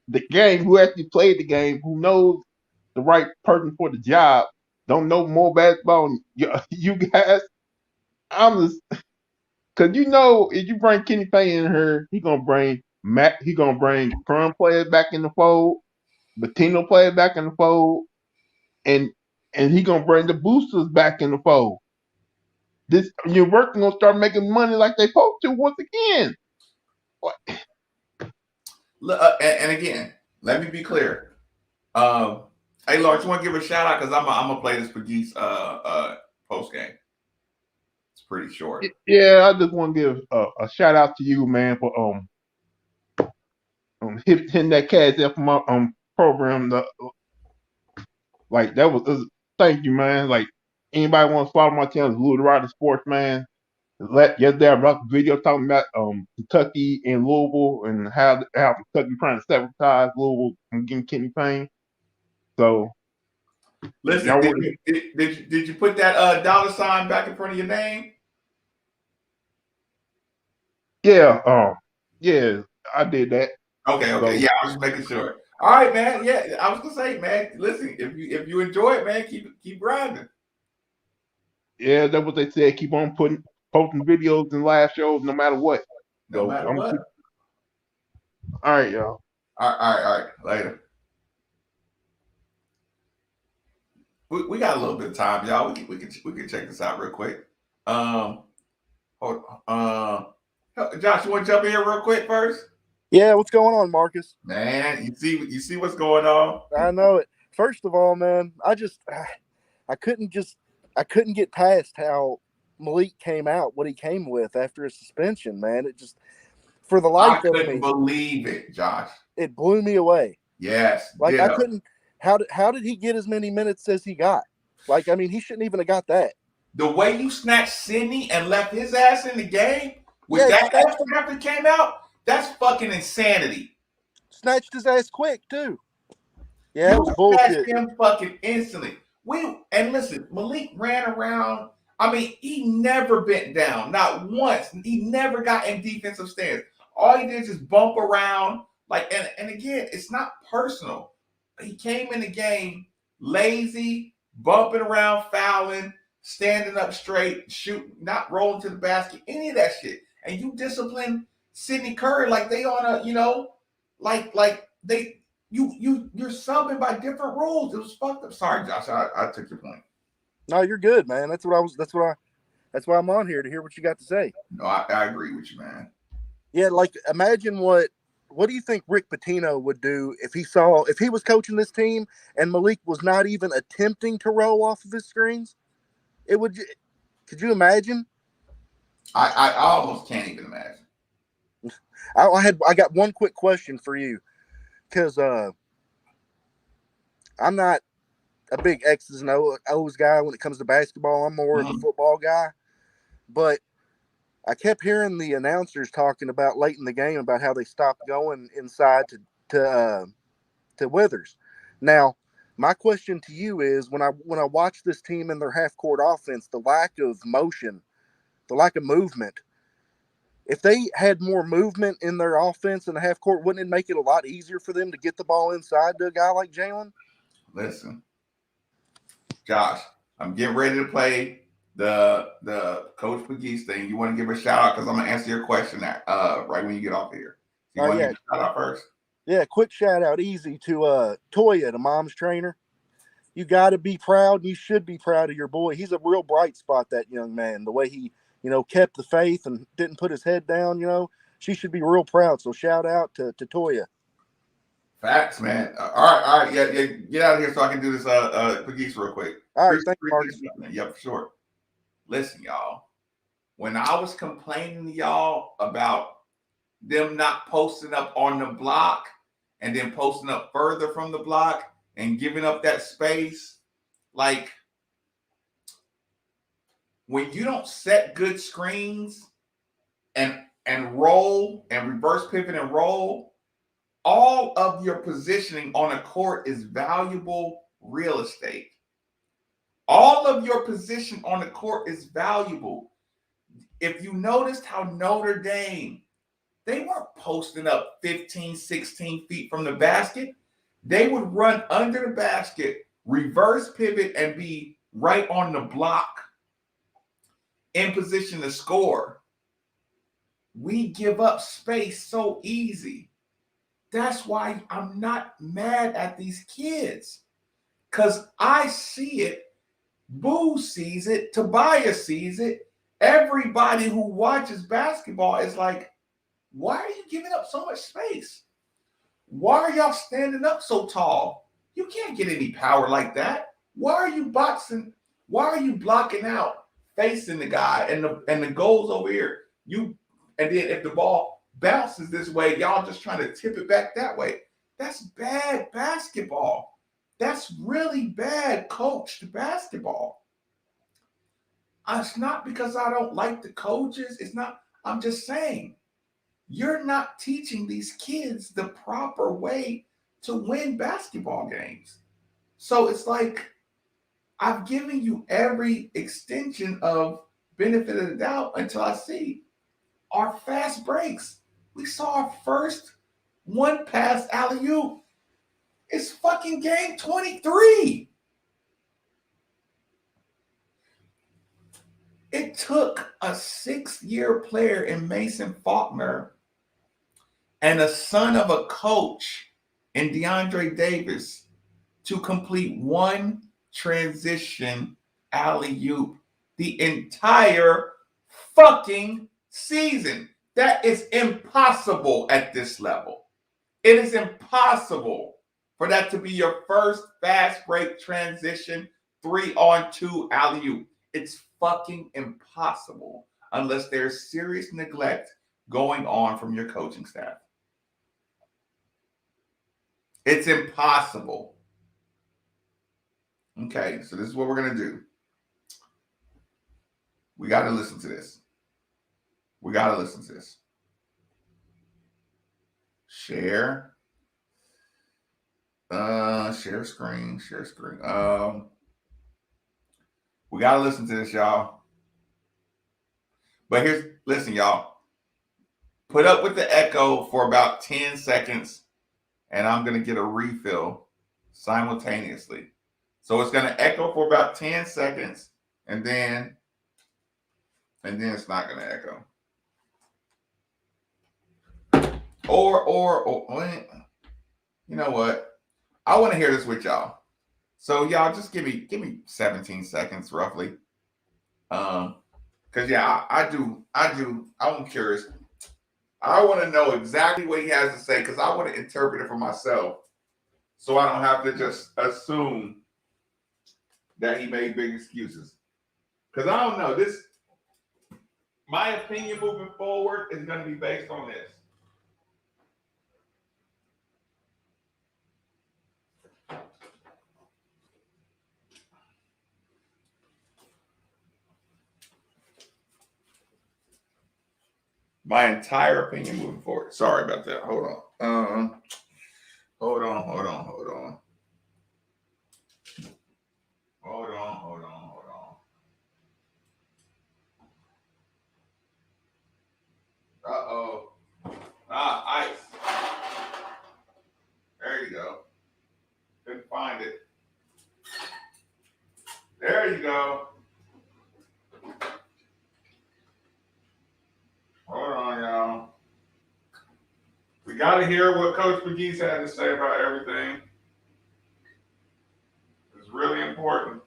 the game, who actually played the game, who knows the right person for the job, don't know more basketball than you guys? I'm just because if you bring Kenny Payne in here, he gonna bring Matt, he gonna bring current players back in the fold, Latino players back in the fold, and he gonna bring the boosters back in the fold. This your work gonna start making money like they supposed to once again. What? And again, let me be clear. Hey, Lawrence, you want to give a shout out, because I'm gonna play this Pegues post game. It's pretty short. Yeah, I just want to give a shout out to you, man, for hitting that cash up my program. Like that was thank you, man. Like anybody wants to follow my channel, Louis Rider Sports, man. Yesterday I brought the video talking about Kentucky and Louisville and how Kentucky trying to sabotage Louisville from getting Kenny Payne. So Listen, did you put that dollar sign back in front of your name? yeah, yeah, I did that. Okay, So yeah, I was just making sure. All right, man. Yeah, I was gonna say, man, listen, if you enjoy it, man, keep grinding. yeah, that's what they said. Keep on posting videos and live shows no matter what. No So matter what. All right, y'all. All right. Later. We got a little bit of time, y'all. We can check this out real quick. Hold on. Josh, you want to jump in here real quick first? Yeah, what's going on, Marcus? Man, you see what's going on? I know it. First of all, man, I couldn't get past how Malik came out, what he came with after his suspension, man. It just, for the life of me, I couldn't believe it, Josh. It blew me away. Yes. Like, yeah. I couldn't. How did he get as many minutes as he got? Like, I mean, he shouldn't even have got that. The way you snatched Sidney and left his ass in the game with that after came out, that's fucking insanity. Snatched his ass quick too. Yeah, it was bullshit. Snatched him fucking instantly. And listen, Malik ran around. I mean, he never bent down, not once. He never got in defensive stance. All he did is just bump around. Like, and again, it's not personal. He came in the game lazy, bumping around, fouling, standing up straight, shooting, not rolling to the basket, any of that shit. And you discipline Sidney Curry like they on a, you're subbing by different rules. It was fucked up. Sorry, Josh, I took your point. No, you're good, man. That's why I'm on here, to hear what you got to say. No, I agree with you, man. Yeah, like, imagine what do you think Rick Pitino would do if he was coaching this team and Malik was not even attempting to roll off of his screens? Could you imagine? I almost can't even imagine. I got one quick question for you, because I'm not a big X's and O's guy when it comes to basketball. I'm more of a football guy. But I kept hearing the announcers talking about late in the game about how they stopped going inside to Withers. Now, My question to you is, when I watch this team in their half court offense, the lack of motion, the lack of movement. If they had more movement in their offense in the half court, wouldn't it make it a lot easier for them to get the ball inside to a guy like Jalen? Listen, Josh, I'm getting ready to play the Coach McGee's thing. You want to give a shout out because I'm gonna answer your question right when you get off here. So you want to give a shout out first? Yeah, quick shout out, easy, to Toya, the mom's trainer. You got to be proud. You should be proud of your boy. He's a real bright spot, that young man. The way he, kept the faith and didn't put his head down. She should be real proud. So shout out to Toya. Facts, man. All right, yeah, get out of here so I can do this Pagis real quick. All right, thanks, Marcus. Yeah, for sure. Listen, y'all. When I was complaining to y'all about them not posting up on the block and then posting up further from the block and giving up that space, like when you don't set good screens and roll and reverse pivot and roll, all of your positioning on a court is valuable real estate. All of your position on the court is valuable. If you noticed how Notre Dame, they weren't posting up 15, 16 feet from the basket. They would run under the basket, reverse pivot, and be right on the block in position to score. We give up space so easy. That's why I'm not mad at these kids, because I see it. Boo sees it. Tobias sees it. Everybody who watches basketball is like, why are you giving up so much space? Why are y'all standing up so tall? You can't get any power like that. Why are you boxing? Why are you blocking out, facing the guy and the goal's over here? And then if the ball bounces this way, y'all just trying to tip it back that way. That's bad basketball. That's really bad coached basketball. It's not because I don't like the coaches. It's not. I'm just saying, you're not teaching these kids the proper way to win basketball games. So it's like, I've given you every extension of benefit of the doubt until I see our fast breaks. We saw our first one pass alley-oop. It's fucking game 23. It took a 6-year player in Mason Faulkner and a son of a coach in DeAndre Davis to complete one transition alley-oop the entire fucking season. That is impossible at this level. It is impossible for that to be your first fast break transition 3-on-2 alley-oop. It's fucking impossible unless there's serious neglect going on from your coaching staff. It's impossible. Okay, so this is what we're going to do. We got to listen to this. Share. Share screen. We got to listen to this, y'all. But listen, y'all. Put up with the echo for about 10 seconds, and I'm going to get a refill simultaneously. So it's going to echo for about 10 seconds, and then it's not going to echo. Or, you know what? I want to hear this with y'all. So y'all just give me 17 seconds roughly. Because yeah, I'm curious. I want to know exactly what he has to say because I want to interpret it for myself. So I don't have to just assume that he made big excuses. Because I don't know. My opinion moving forward is going to be based on this. My entire opinion moving forward. Sorry about that. Hold on. Hold on. We got to hear what Coach McGee's had to say about everything. It's really important.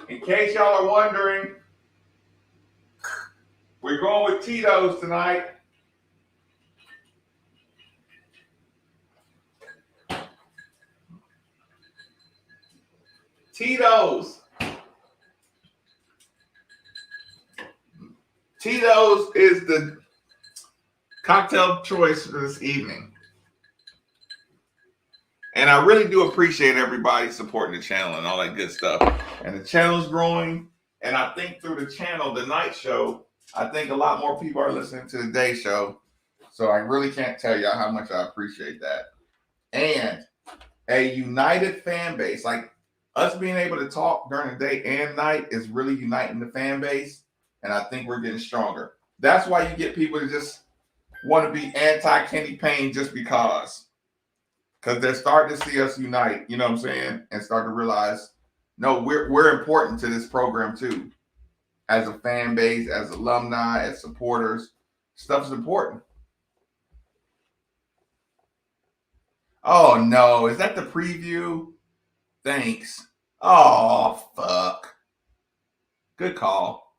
In case y'all are wondering, we're going with Tito's tonight. Tito's. Tito's is the cocktail choice for this evening. And I really do appreciate everybody supporting the channel and all that good stuff. And the channel's growing. And I think through the channel, the night show, I think a lot more people are listening to the day show. So I really can't tell y'all how much I appreciate that. And a united fan base, like us being able to talk during the day and night is really uniting the fan base. And I think we're getting stronger. That's why you get people to just want to be anti-Kenny Payne just because they're starting to see us unite, you know what I'm saying? And start to realize, no, we're important to this program too. As a fan base, as alumni, as supporters, stuff is important. Oh no, is that the preview? Thanks. Oh, fuck. Good call.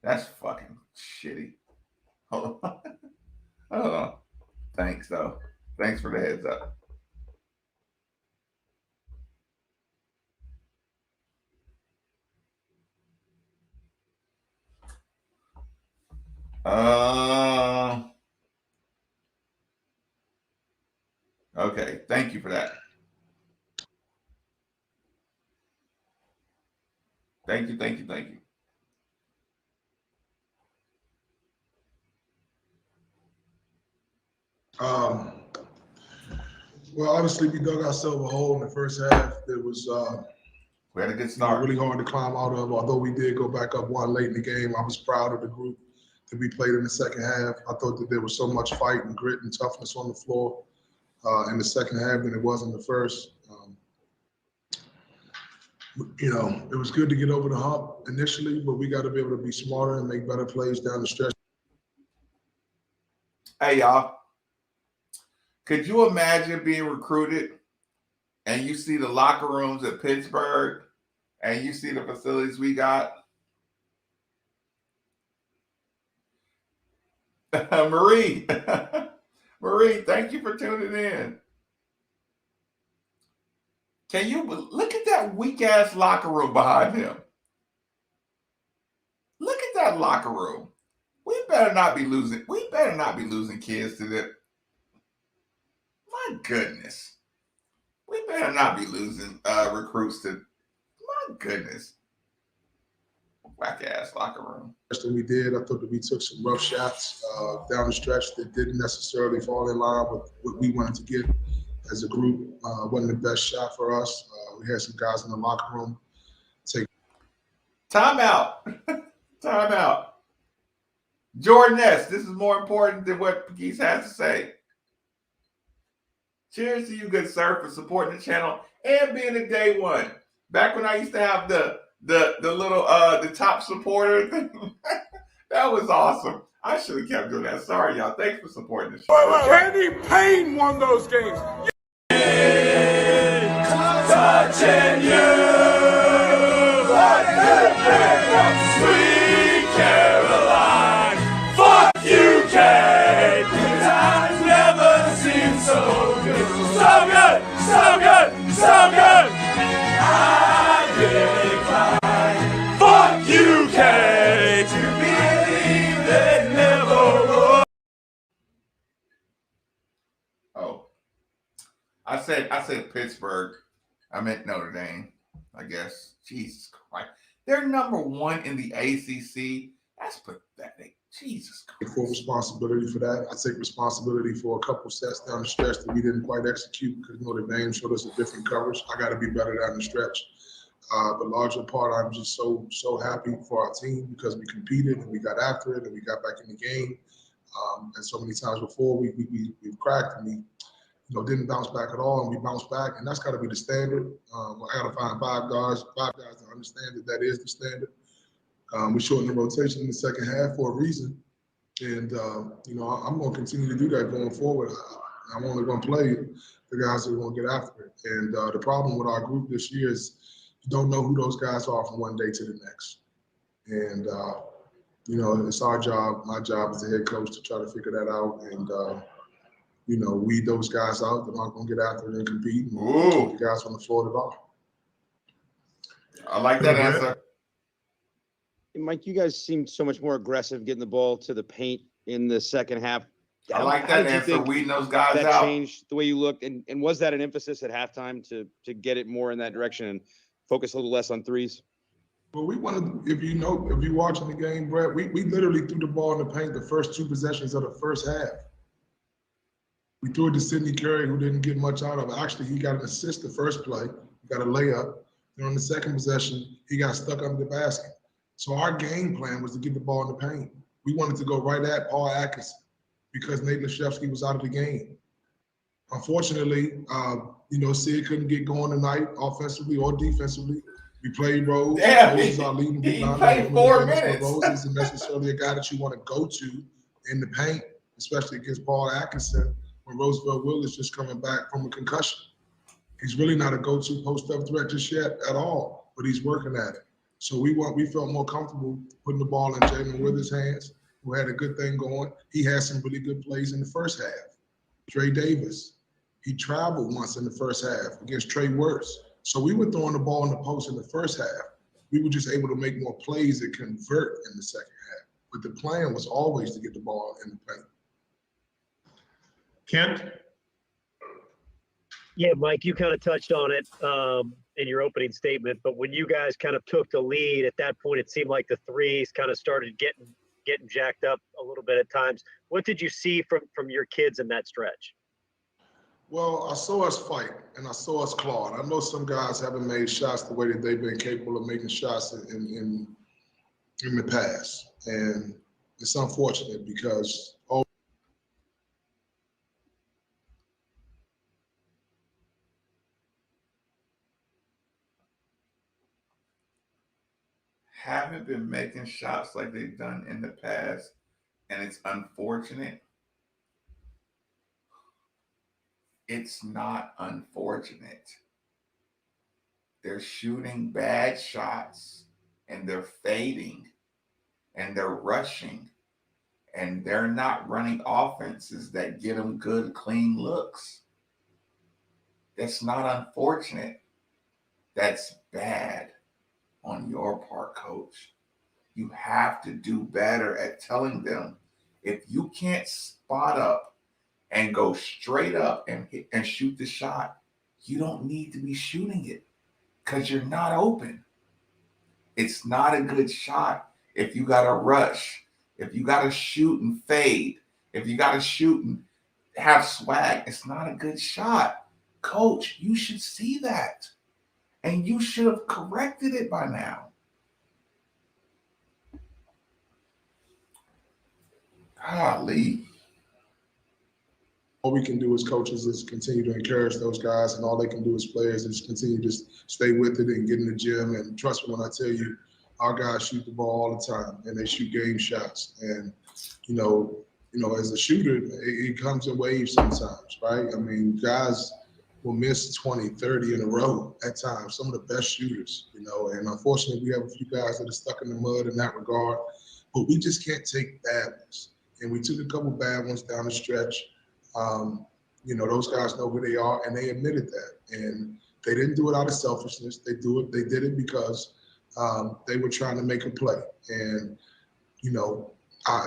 That's fucking shitty. Hold on. Hold on. Thanks, though. Thanks for the heads up. Okay. Thank you for that. Thank you. Well, obviously, we dug ourselves a hole in the first half. It was we had a good start. Really hard to climb out of. Although we did go back up one late in the game, I was proud of the group that we played in the second half. I thought that there was so much fight and grit and toughness on the floor in the second half than it was in the first. It was good to get over the hump initially, but we got to be able to be smarter and make better plays down the stretch. Hey, y'all. Could you imagine being recruited and you see the locker rooms at Pittsburgh and you see the facilities we got? Marie, thank you for tuning in. Can you look at that weak ass locker room behind him? Look at that locker room. We better not be losing kids to that. My goodness. We better not be losing recruits to. My goodness. Whack ass locker room. Than we did. I thought that we took some rough shots down the stretch that didn't necessarily fall in line with what we wanted to get as a group. Wasn't the best shot for us. We had some guys in the locker room take time out. Time out. Jordan S., this is more important than what Geese has to say. Cheers to you, good sir, for supporting the channel and being a day one. Back when I used to have the little the top supporter thing. That was awesome. I should have kept doing that. Sorry, y'all. Thanks for supporting the show. Kenny Payne won those games. Touching you. Sweet Caroline. Fuck you, Kate. I've never seen so good. So good. So good. So good. I really cried. Fuck you, Kate. To believe they never would. Oh. I said Pittsburgh. I meant Notre Dame, I guess. Jesus Christ. They're number one in the ACC. That's pathetic. Jesus Christ. Take full responsibility for that. I take responsibility for a couple sets down the stretch that we didn't quite execute because Notre Dame showed us a different coverage. I got to be better down the stretch. The larger part, I'm just so happy for our team because we competed and we got after it and we got back in the game. And so many times before we've cracked and we didn't bounce back at all, and we bounced back, and that's got to be the standard. I got to find five guys that understand that is the standard. We shortened the rotation in the second half for a reason, and I'm going to continue to do that going forward. I'm only going to play the guys that are going to get after it. And the problem with our group this year is you don't know who those guys are from one day to the next. And it's our job. My job as the head coach to try to figure that out and weed those guys out that aren't going to get after it and compete. And keep the guys on the floor that are. I like that answer. Mike, you guys seemed so much more aggressive getting the ball to the paint in the second half. I like that answer, weeding those guys that out. That changed the way you looked, and was that an emphasis at halftime to get it more in that direction and focus a little less on threes? Well, we wanted, if you're watching the game, Brett, we literally threw the ball in the paint the first two possessions of the first half. We threw it to Sidney Curry, who didn't get much out of it. Actually, he got an assist the first play, got a layup. Then on the second possession, he got stuck under the basket. So our game plan was to get the ball in the paint. We wanted to go right at Paul Atkinson because Nate Laszewski was out of the game. Unfortunately, Sid couldn't get going tonight offensively or defensively. We played Rose. Damn, Rose is our leading he rebounder. played 4 minutes. Rose isn't necessarily a guy that you want to go to in the paint, especially against Paul Atkinson when Roosevelt Will is just coming back from a concussion. He's really not a go-to post-up threat just yet at all, but he's working at it. So we felt more comfortable putting the ball in Jalen Withers' hands, who had a good thing going. He had some really good plays in the first half. Dre Davis, he traveled once in the first half against Trey Wirtz. So we were throwing the ball in the post in the first half. We were just able to make more plays that convert in the second half. But the plan was always to get the ball in the paint. Kent? Yeah, Mike, you kind of touched on it in your opening statement, but when you guys kind of took the lead at that point, it seemed like the threes kind of started getting jacked up a little bit at times. What did you see from your kids in that stretch? Well, I saw us fight and I saw us claw. I know some guys haven't made shots the way that they've been capable of making shots in the past, and it's unfortunate because haven't been making shots like they've done in the past, and it's unfortunate. It's not unfortunate. They're shooting bad shots, and they're fading, and they're rushing, and they're not running offenses that get them good, clean looks. That's not unfortunate. That's bad on your part, coach. You have to do better at telling them if you can't spot up and go straight up and hit and shoot the shot, you don't need to be shooting it because you're not open. It's not a good shot if you got to rush, if you got to shoot and fade, if you got to shoot and have swag. It's not a good shot. Coach, you should see that. And you should have corrected it by now. Golly. all we can do as coaches is continue to encourage those guys, and all they can do as players is continue to stay with it and get in the gym. And trust me when I tell you, our guys shoot the ball all the time, and they shoot game shots. And you know, as a shooter, it comes in waves sometimes, right? I mean, guys will miss 20, 30 in a row at times, some of the best shooters, you know, and unfortunately we have a few guys that are stuck in the mud in that regard, but we just can't take bad ones. And we took a couple bad ones down the stretch. You know, those guys know who they are, and they admitted that. And they didn't do it out of selfishness. They did it because they were trying to make a play. And, you know,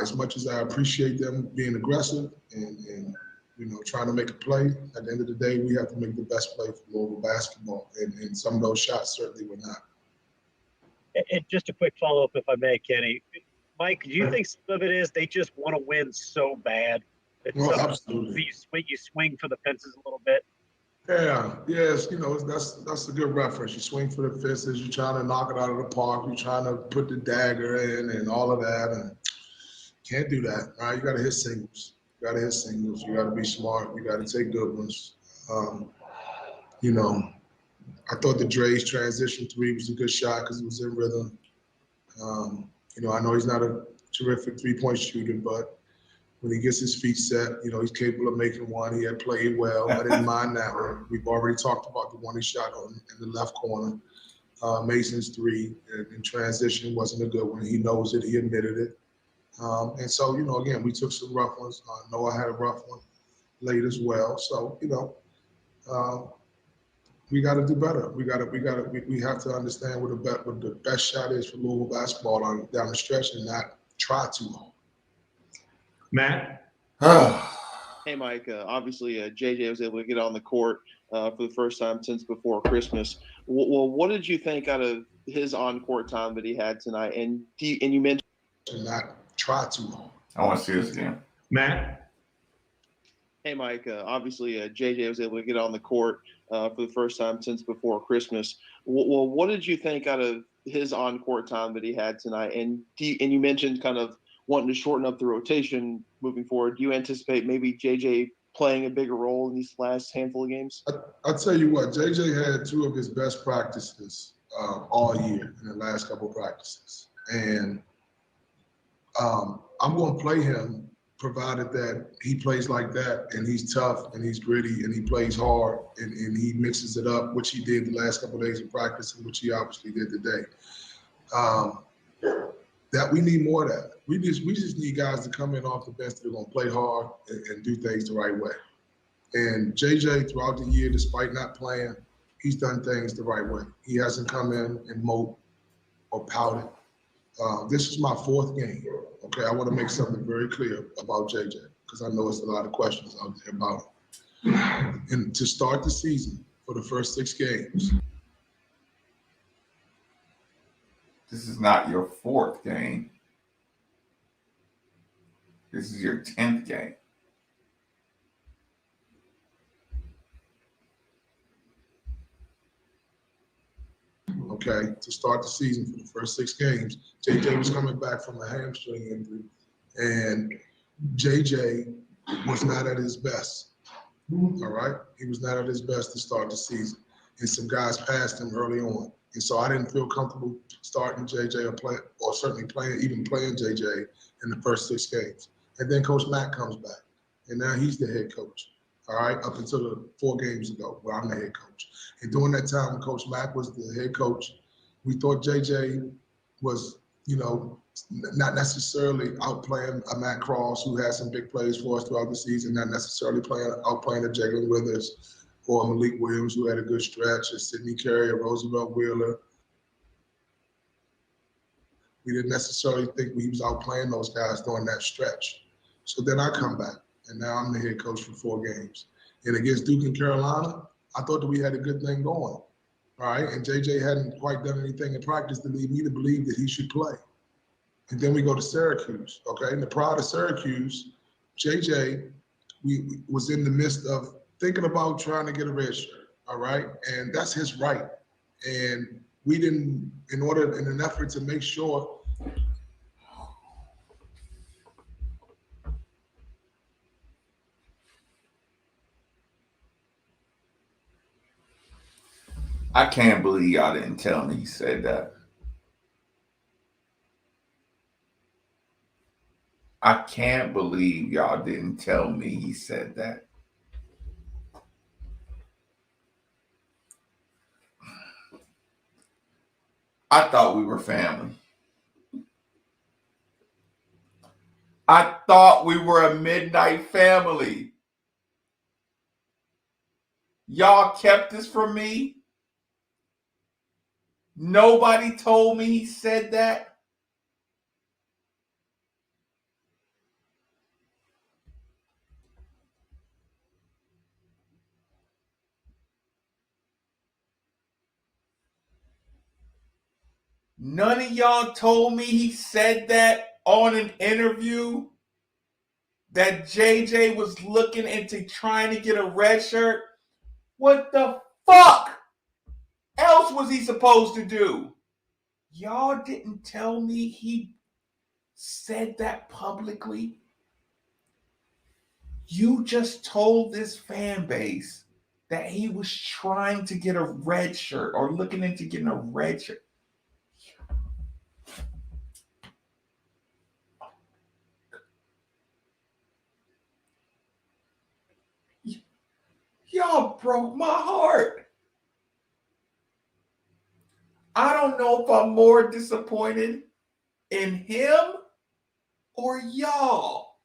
as much as I appreciate them being aggressive and you know, trying to make a play, at the end of the day, we have to make the best play for Louisville basketball. And some of those shots certainly were not. And just a quick follow-up, if I may, Kenny. Mike, do you think some of it is they just want to win so bad? Well, absolutely. You swing for the fences a little bit? Yeah, yes, you know, that's a good reference. You swing for the fences, you're trying to knock it out of the park, you're trying to put the dagger in and all of that, and can't do that, right? You got to hit singles. You got to hit singles. You got to be smart. You got to take good ones. Um, you know, I thought the Dre's transition three was a good shot because it was in rhythm. I know he's not a terrific three-point shooter, but when he gets his feet set, he's capable of making one. He had played well. I didn't mind that one. We've already talked about the one he shot in the left corner. Mason's three in transition wasn't a good one. He knows it. He admitted it. And so, again, we took some rough ones. Noah had a rough one late as well. So, uh, we got to do better. We have to understand what the best shot is for Louisville basketball down the stretch and not try too hard. Matt? Hey, Mike. Obviously, JJ was able to get on the court for the first time since before Christmas. Well, what did you think out of his on-court time that he had tonight? And you mentioned not try too hard. I want to see this again. Matt? Hey, Mike. Obviously, JJ was able to get on the court for the first time since before Christmas. Well, what did you think out of his on-court time that he had tonight? And you mentioned kind of wanting to shorten up the rotation moving forward. Do you anticipate maybe JJ playing a bigger role in these last handful of games? I'll tell you what, JJ had two of his best practices all year in the last couple of practices. And I'm going to play him provided that he plays like that and he's tough and he's gritty and he plays hard and he mixes it up, which he did the last couple of days of practice and which he obviously did today. That we need more of that. We just need guys to come in off the bench that are going to play hard and do things the right way. And JJ, throughout the year, despite not playing, he's done things the right way. He hasn't come in and moped or pouted. This is my fourth game. Okay, I want to make something very clear about JJ because I know it's a lot of questions out there about him. And to start the season for the first 6 games. This is not your 4th game. This is your 10th game. Okay, to start the season for the first 6 games, JJ was coming back from a hamstring injury, and JJ was not at his best. All right, he was not at his best to start the season, and some guys passed him early on, and so I didn't feel comfortable starting JJ or certainly playing JJ in the first 6 games. And then Coach Mack comes back, and now he's the head coach. All right, up until the 4 games ago, where I'm the head coach. And during that time, when Coach Mack was the head coach, we thought JJ was, not necessarily outplaying a Matt Cross, who had some big plays for us throughout the season, not necessarily outplaying a Jalen Withers or Malik Williams, who had a good stretch, or Sidney Carey or Roosevelt Wheeler. We didn't necessarily think he was outplaying those guys during that stretch. So then I come back, and now I'm the head coach for 4 games. And against Duke and Carolina, I thought that we had a good thing going, all right? And JJ hadn't quite done anything in practice to lead me to believe that he should play. And then we go to Syracuse, okay? And prior to Syracuse, JJ, we was in the midst of thinking about trying to get a red shirt, all right? And that's his right. And we didn't, in an effort to make sure. I can't believe y'all didn't tell me he said that. I can't believe y'all didn't tell me he said that. I thought we were family. I thought we were a midnight family. Y'all kept this from me. Nobody told me he said that. None of y'all told me he said that on an interview, that JJ was looking into trying to get a red shirt. What the fuck else was he supposed to do? Y'all didn't tell me he said that publicly. You just told this fan base that he was trying to get a red shirt or looking into getting a red shirt. Y'all broke my heart. I don't know if I'm more disappointed in him or y'all.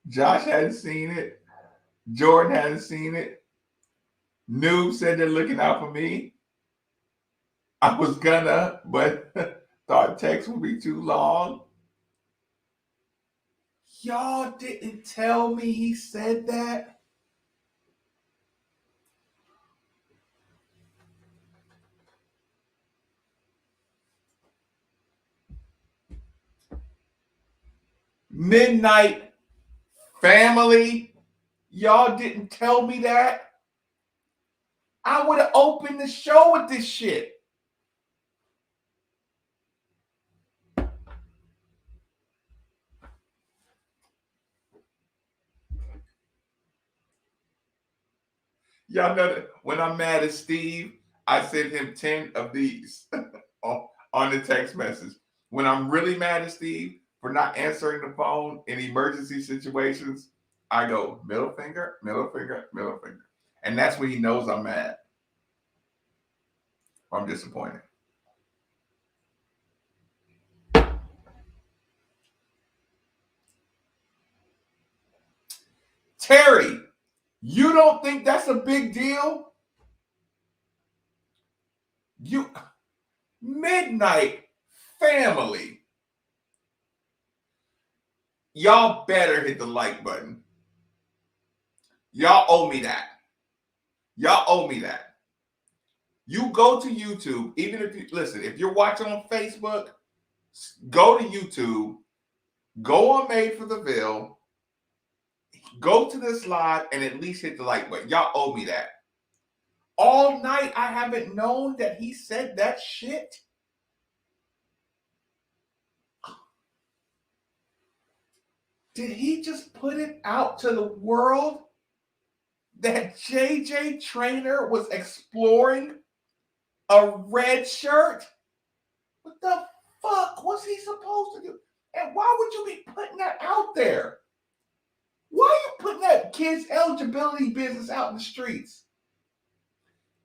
Josh hadn't seen it. Jordan hadn't seen it. Noob said they're looking out for me. I was gonna, but thought text would be too long. Y'all didn't tell me he said that. Midnight family. Y'all didn't tell me that. I would have opened the show with this shit. Y'all know that when I'm mad at Steve, I send him 10 of these on the text message. When I'm really mad at Steve for not answering the phone in emergency situations, I go middle finger, middle finger, middle finger. And that's when he knows I'm mad. Or I'm disappointed. Terry, you don't think that's a big deal? You midnight family. Y'all better hit the like button. Y'all owe me that. Y'all owe me that. You go to YouTube, even if you listen, if you're watching on Facebook, go to YouTube, go on Made for the Ville, go to this live and at least hit the like button. Y'all owe me that. All night I haven't known that he said that shit. Did he just put it out to the world that JJ Traynor was exploring a red shirt? What the fuck was he supposed to do? And why would you be putting that out there? Why are you putting that kid's eligibility business out in the streets?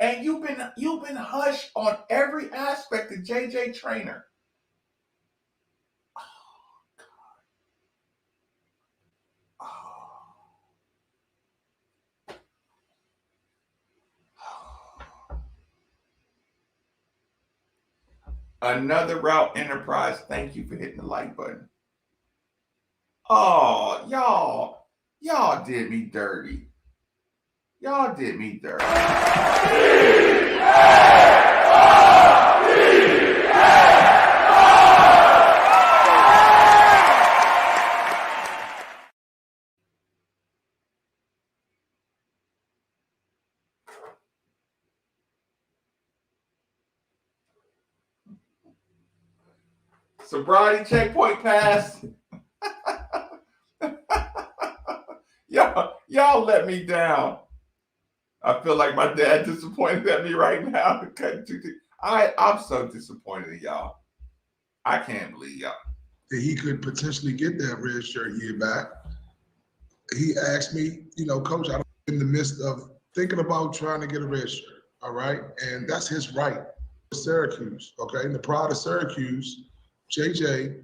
And you've been hushed on every aspect of JJ Traynor. Another Route Enterprise, thank you for hitting the like button. Oh, y'all did me dirty. Y'all did me dirty. Sobriety checkpoint pass. Y'all let me down. I feel like my dad disappointed at me right now. I'm so disappointed in y'all. I can't believe y'all. That he could potentially get that red shirt year back. He asked me, Coach, I'm in the midst of thinking about trying to get a red shirt, all right? And that's his right. Syracuse, okay? In the pride of Syracuse, JJ,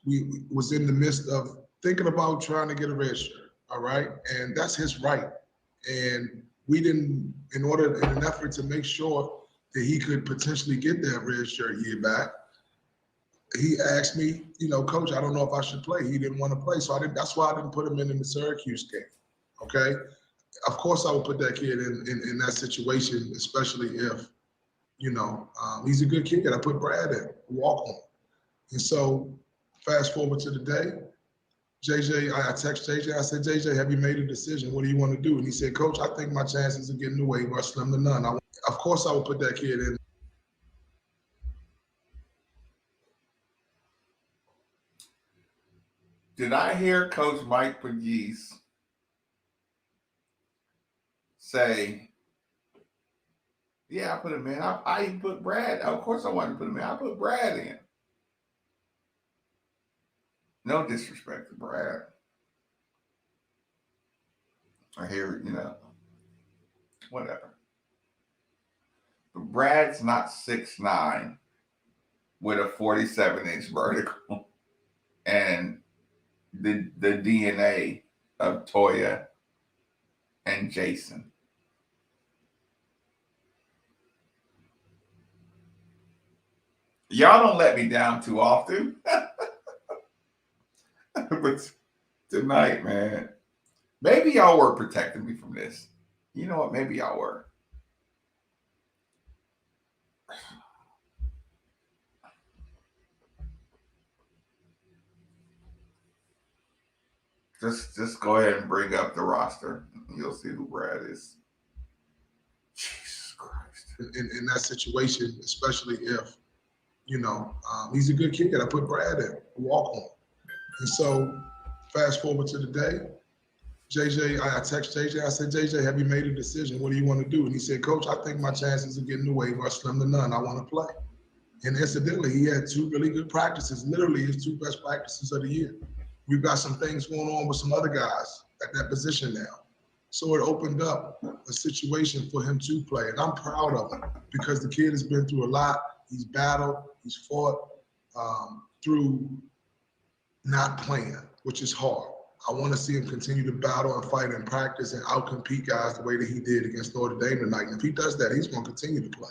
we was in the midst of thinking about trying to get a red shirt, all right? And that's his right. And we didn't, in an effort to make sure that he could potentially get that red shirt year back, he asked me, Coach, I don't know if I should play. He didn't want to play. So that's why I didn't put him in the Syracuse game, okay? Of course I would put that kid in that situation, especially if, he's a good kid. I put Brad in, walk on. And so fast forward to the day, JJ, I text JJ, I said, JJ, have you made a decision? What do you want to do? And he said, Coach, I think my chances of getting the waiver are slim to none. Of course I would put that kid in. Did I hear Coach Mike Pegues say, yeah, I put him in. I even put Brad. Of course I wanted to put him in. I put Brad in. No disrespect to Brad. I hear, whatever. But Brad's not 6'9" with a 47-inch vertical and the DNA of Toya and Jason. Y'all don't let me down too often. But tonight, man, maybe y'all were protecting me from this. You know what? Maybe y'all were. Just go ahead and bring up the roster. You'll see who Brad is. Jesus Christ. In that situation, especially if, he's a good kid. I put Brad in, walk on. And so fast forward to the day, JJ, I text JJ, I said, JJ, have you made a decision? What do you want to do? And he said, Coach, I think my chances of getting away are slim to none. I want to play. And incidentally, he had 2 really good practices, literally his 2 best practices of the year. We've got some things going on with some other guys at that position now. So it opened up a situation for him to play. And I'm proud of him because the kid has been through a lot. He's battled, he's fought through not playing, which is hard. I want to see him continue to battle and fight and practice and outcompete guys the way that he did against Notre Dame tonight. And if he does that, he's going to continue to play.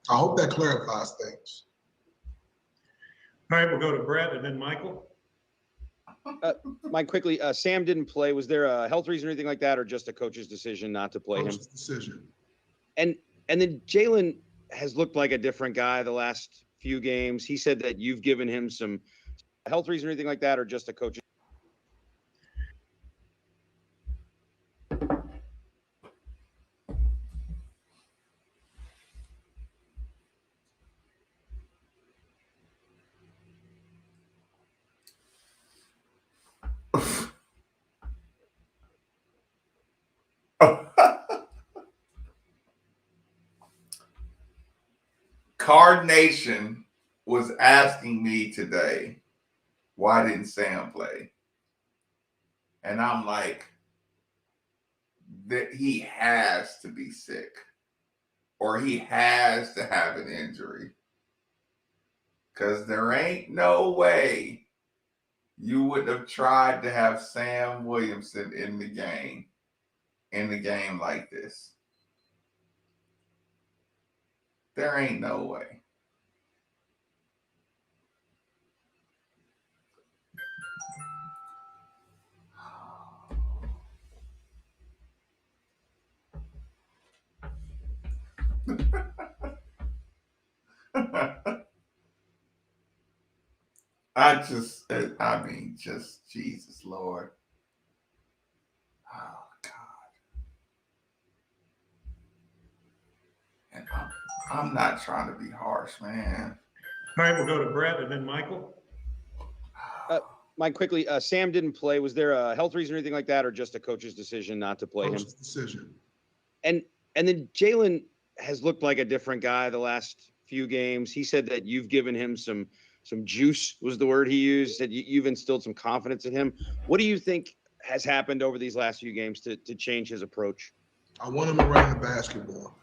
I hope that clarifies things. All right, we'll go to Brett and then Michael. Mike, quickly, Sam didn't play. Was there a health reason or anything like that, or just a coach's decision not to play him? Coach's decision. And then Jalen has looked like a different guy the last few games. He said that you've given him some health reason or anything like that, or just a coach's. Cardinal was asking me today, why didn't Sam play? And I'm like, that he has to be sick or he has to have an injury. Because there ain't no way you would have tried to have Sam Williamson in the game like this. There ain't no way. Just Jesus, Lord. Oh, God. And I'm not trying to be harsh, man. All right, we'll go to Brett and then Michael. Mike, quickly, Sam didn't play. Was there a health reason or anything like that, or just a coach's decision not to play Coach's him? decision. And then Jalen has looked like a different guy the last few games. He said that you've given him some juice, was the word he used, that you've instilled some confidence in him. What do you think has happened over these last few games to change his approach? I want him around the basketball.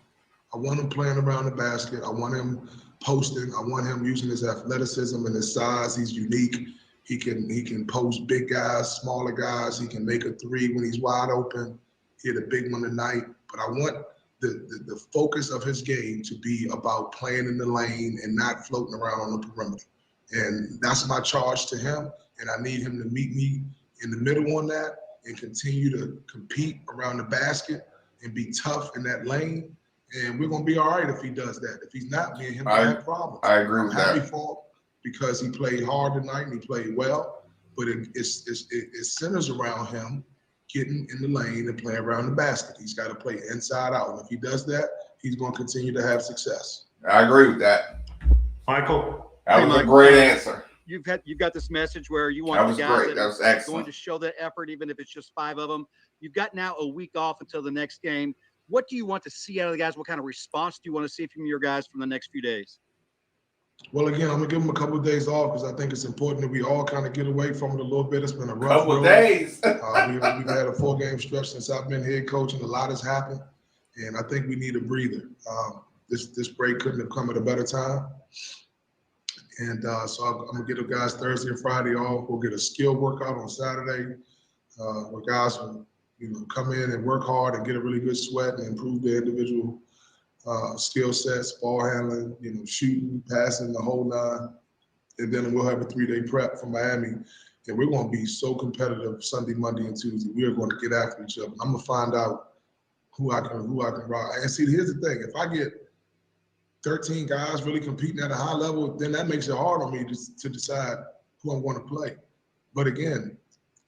I want him playing around the basket. I want him posting. I want him using his athleticism and his size. He's unique. He can post big guys, smaller guys. He can make a 3 when he's wide open. He had a big one tonight. But I want the focus of his game to be about playing in the lane and not floating around on the perimeter. And that's my charge to him. And I need him to meet me in the middle on that and continue to compete around the basket and be tough in that lane. And we're going to be all right if he does that. If he's not, me and him have problems. I agree with that. I'm happy for him because he played hard tonight and he played well. But it centers around him getting in the lane and playing around the basket. He's got to play inside out. And if he does that, he's going to continue to have success. I agree with that. Michael. That was a great answer. you've got this message where you That want the was guys great. that That are was going excellent. to show that effort, even if it's just 5 of them. You've got now a week off until the next game. What do you want to see out of the guys? What kind of response do you want to see from your guys from the next few days? Well, again, I'm gonna give them a couple of days off because I think it's important that we all kind of get away from it a little bit. It's been a rough Couple road. days. We've had a 4-game stretch since I've been head coach, and a lot has happened. And I think we need a breather. This break couldn't have come at a better time. And so I'm gonna get the guys Thursday and Friday off. We'll get a skill workout on Saturday, where guys will, come in and work hard and get a really good sweat and improve their individual skill sets, ball handling, shooting, passing, the whole nine. And then we'll have a 3-day prep for Miami. And we're going to be so competitive Sunday, Monday, and Tuesday. We are going to get after each other. I'm going to find out who I can rock. And see, here's the thing. If I get 13 guys really competing at a high level, then that makes it hard on me to decide who I want to play. But again,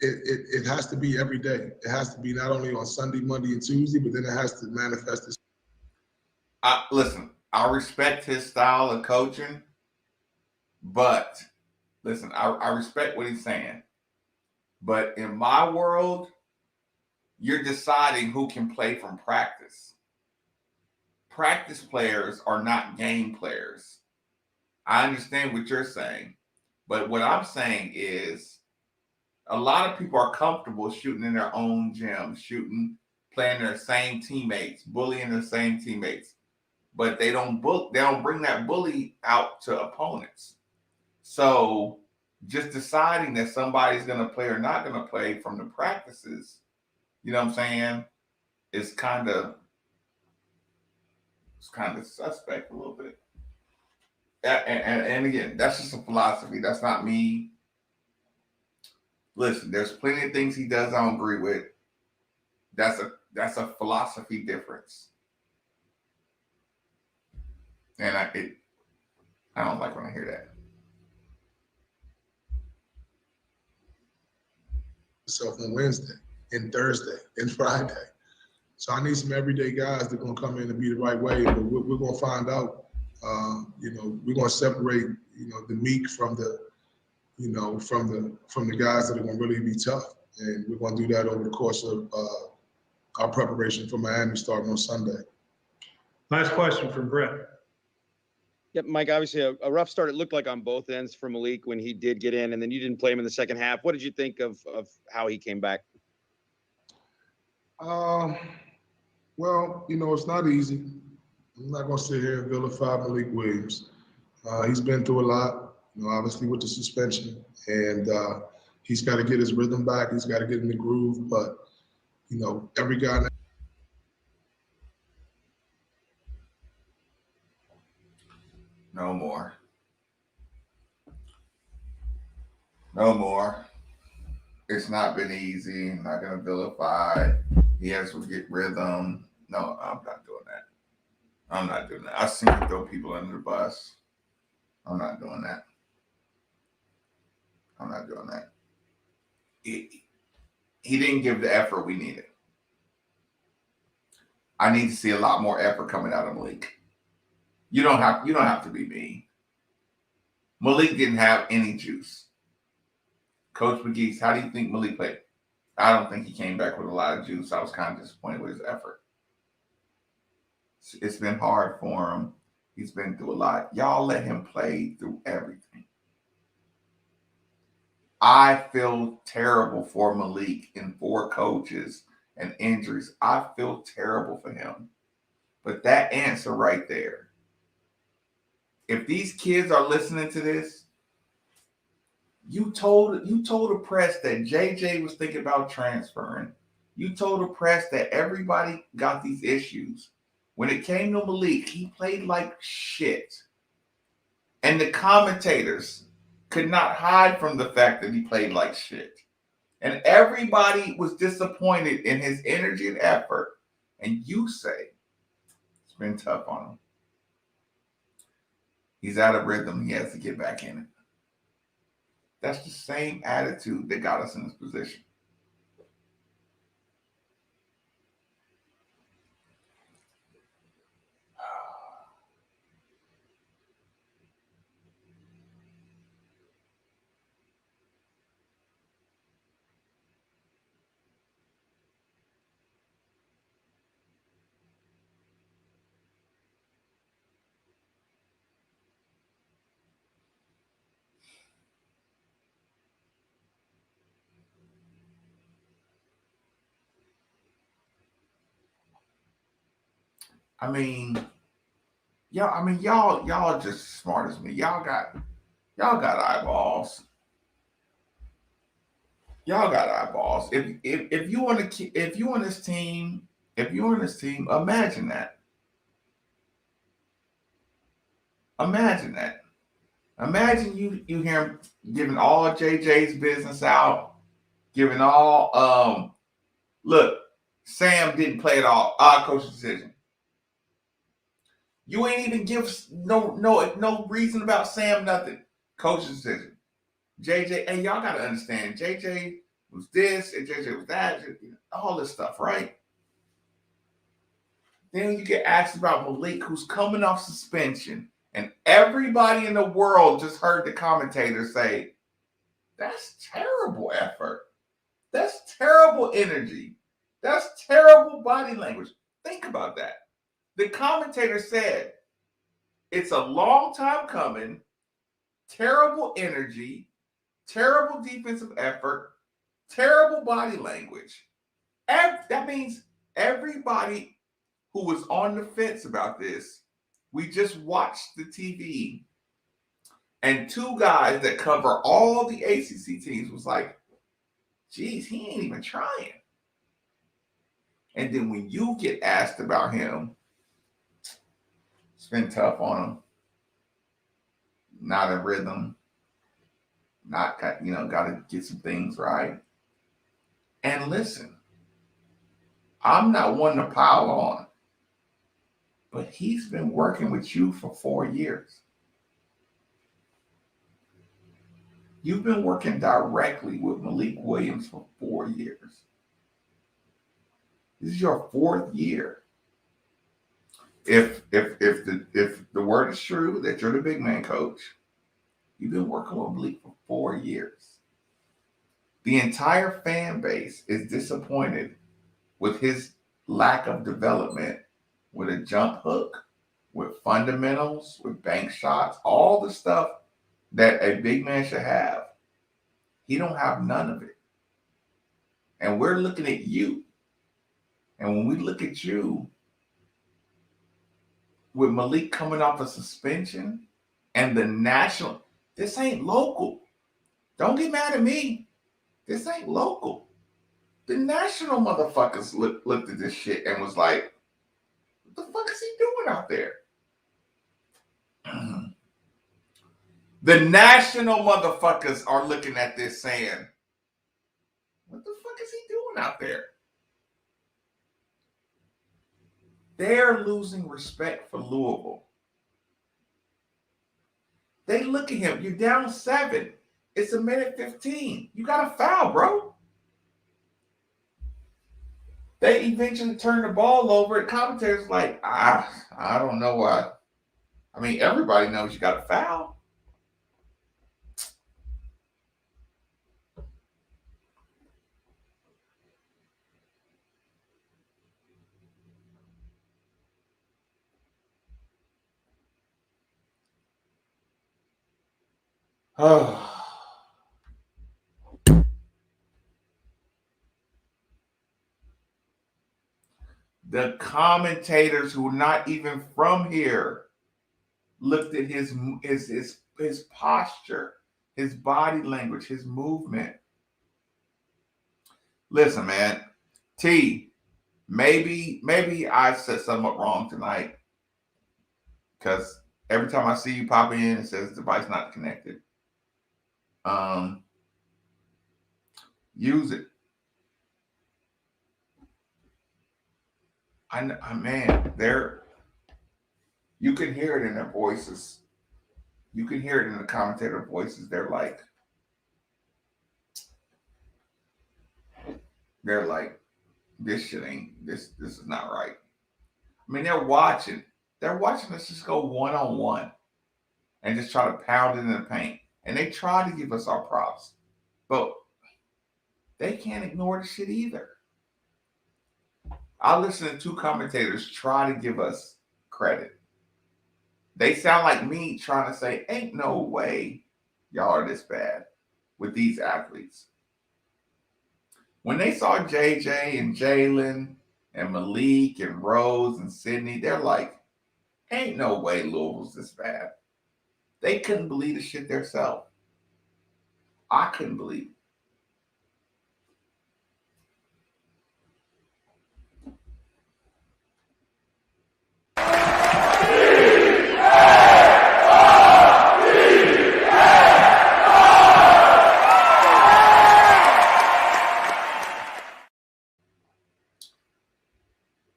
it has to be every day. It has to be not only on Sunday, Monday, and Tuesday, but then it has to manifest itself. Listen, I respect his style of coaching, but listen, I respect what he's saying. But in my world, you're deciding who can play from practice. Practice players are not game players. I understand what you're saying, but what I'm saying is a lot of people are comfortable shooting in their own gym, playing their same teammates, bullying their same teammates. But they don't bring that bully out to opponents. So just deciding that somebody's going to play or not going to play from the practices, you know what I'm saying, is kind of suspect a little bit. And again, that's just a philosophy. That's not me. Listen, there's plenty of things he does I don't agree with. That's a philosophy difference. And I don't like when I hear that. Myself on Wednesday and Thursday and Friday. So I need some everyday guys that are going to come in and be the right way. But we're going to find out. We're going to separate, the meek from the, from the guys that are going to really be tough. And we're going to do that over the course of our preparation for Miami starting on Sunday. Last question from Brett. Yeah, Mike, obviously a rough start. It looked like on both ends for Malik when he did get in, and then you didn't play him in the second half. What did you think of how he came back? Well, it's not easy. I'm not going to sit here and vilify Malik Williams. He's been through a lot, obviously with the suspension, and he's got to get his rhythm back. He's got to get in the groove. But, every guy. No more. No more. It's not been easy. I'm not going to vilify. He has to get rhythm. No, I'm not doing that. I'm not doing that. I've seen him throw people under the bus. I'm not doing that. I'm not doing that. He didn't give the effort we needed. I need to see a lot more effort coming out of Malik. You don't have to be me. Malik didn't have any juice. Coach McGee's, how do you think Malik played? I don't think he came back with a lot of juice. I was kind of disappointed with his effort. It's been hard for him. He's been through a lot. Y'all let him play through everything. I feel terrible for Malik and 4 coaches and injuries. I feel terrible for him. But that answer right there, if these kids are listening to this, you told the press that JJ was thinking about transferring. You told the press that everybody got these issues. When it came to Malik, he played like shit. And the commentators could not hide from the fact that he played like shit. And everybody was disappointed in his energy and effort. And you say it's been tough on him. He's out of rhythm. He has to get back in it. That's the same attitude that got us in this position. I mean, y'all are just as smart as me. Y'all got eyeballs. Y'all got eyeballs. If you want to, if you on this team, imagine that. Imagine that. Imagine you hear him giving all JJ's business out, giving all look, Sam didn't play at all. Coach's decision. You ain't even give no reason about Sam, nothing. Coach's decision. JJ, and y'all gotta understand, JJ was this and JJ was that, all this stuff, right? Then you get asked about Malik, who's coming off suspension, and everybody in the world just heard the commentator say, that's terrible effort. That's terrible energy. That's terrible body language. Think about that. The commentator said, it's a long time coming, terrible energy, terrible defensive effort, terrible body language. That means everybody who was on the fence about this, we just watched the TV, and two guys that cover all the ACC teams was like, geez, he ain't even trying. And then when you get asked about him, it's been tough on him. Not in rhythm. Not, got to get some things right. And listen, I'm not one to pile on, but he's been working with you for 4 years. You've been working directly with Malik Williams for 4 years. This is your 4th year. If the word is true that you're the big man coach, you've been working with Malik for 4 years. The entire fan base is disappointed with his lack of development with a jump hook, with fundamentals, with bank shots, all the stuff that a big man should have. He don't have none of it. And we're looking at you. And when we look at you, with Malik coming off a suspension and the national, this ain't local. Don't get mad at me. This ain't local. The national motherfuckers looked at this shit and was like, what the fuck is he doing out there? The national motherfuckers are looking at this saying, what the fuck is he doing out there? They're losing respect for Louisville. They look at him. You're down 7. It's a minute 15. You got a foul, bro. They eventually turn the ball over. The commentator's like, I don't know why. I mean, everybody knows you got a foul. Oh. The commentators who are not even from here looked at his posture, his body language, his movement. Listen, man, T, maybe I said somewhat wrong tonight because every time I see you pop in, it says device not connected. Use it. Man, you can hear it in their voices. You can hear it in the commentator voices. They're like, this shit ain't, this is not right. I mean, they're watching us just go one-on-one and just try to pound it in the paint. And they try to give us our props, but they can't ignore the shit either. I listen to 2 commentators try to give us credit. They sound like me trying to say, ain't no way y'all are this bad with these athletes. When they saw JJ and Jalen and Malik and Rose and Sydney, they're like, ain't no way Louisville's this bad. They couldn't believe the shit themselves. I couldn't believe it.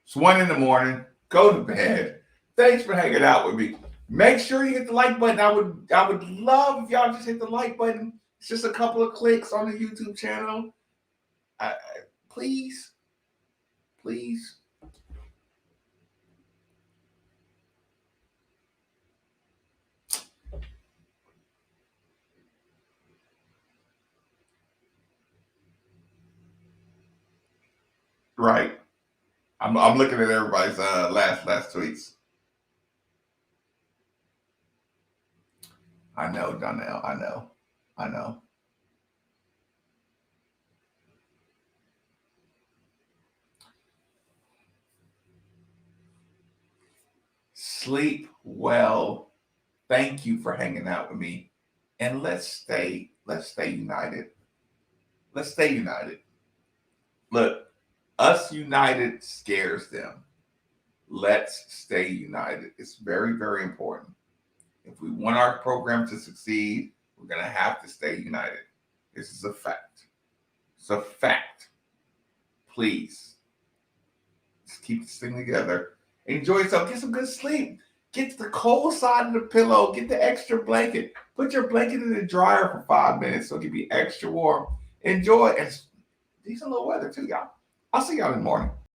It's 1 a.m. Go to bed. Thanks for hanging out with me. Make sure you hit the like button. I would love if y'all just hit the like button. It's just a couple of clicks on the YouTube channel. Please. Right. I'm looking at everybody's last tweets. I know, Donnell. I know. Sleep well. Thank you for hanging out with me. And let's stay united. Let's stay united. Look, us united scares them. Let's stay united. It's very, very important. If we want our program to succeed, we're going to have to stay united. This is a fact. It's a fact. Please, just keep this thing together. Enjoy yourself. Get some good sleep. Get the cold side of the pillow. Get the extra blanket. Put your blanket in the dryer for 5 minutes so it can be extra warm. Enjoy. And decent little weather too, y'all. I'll see y'all in the morning.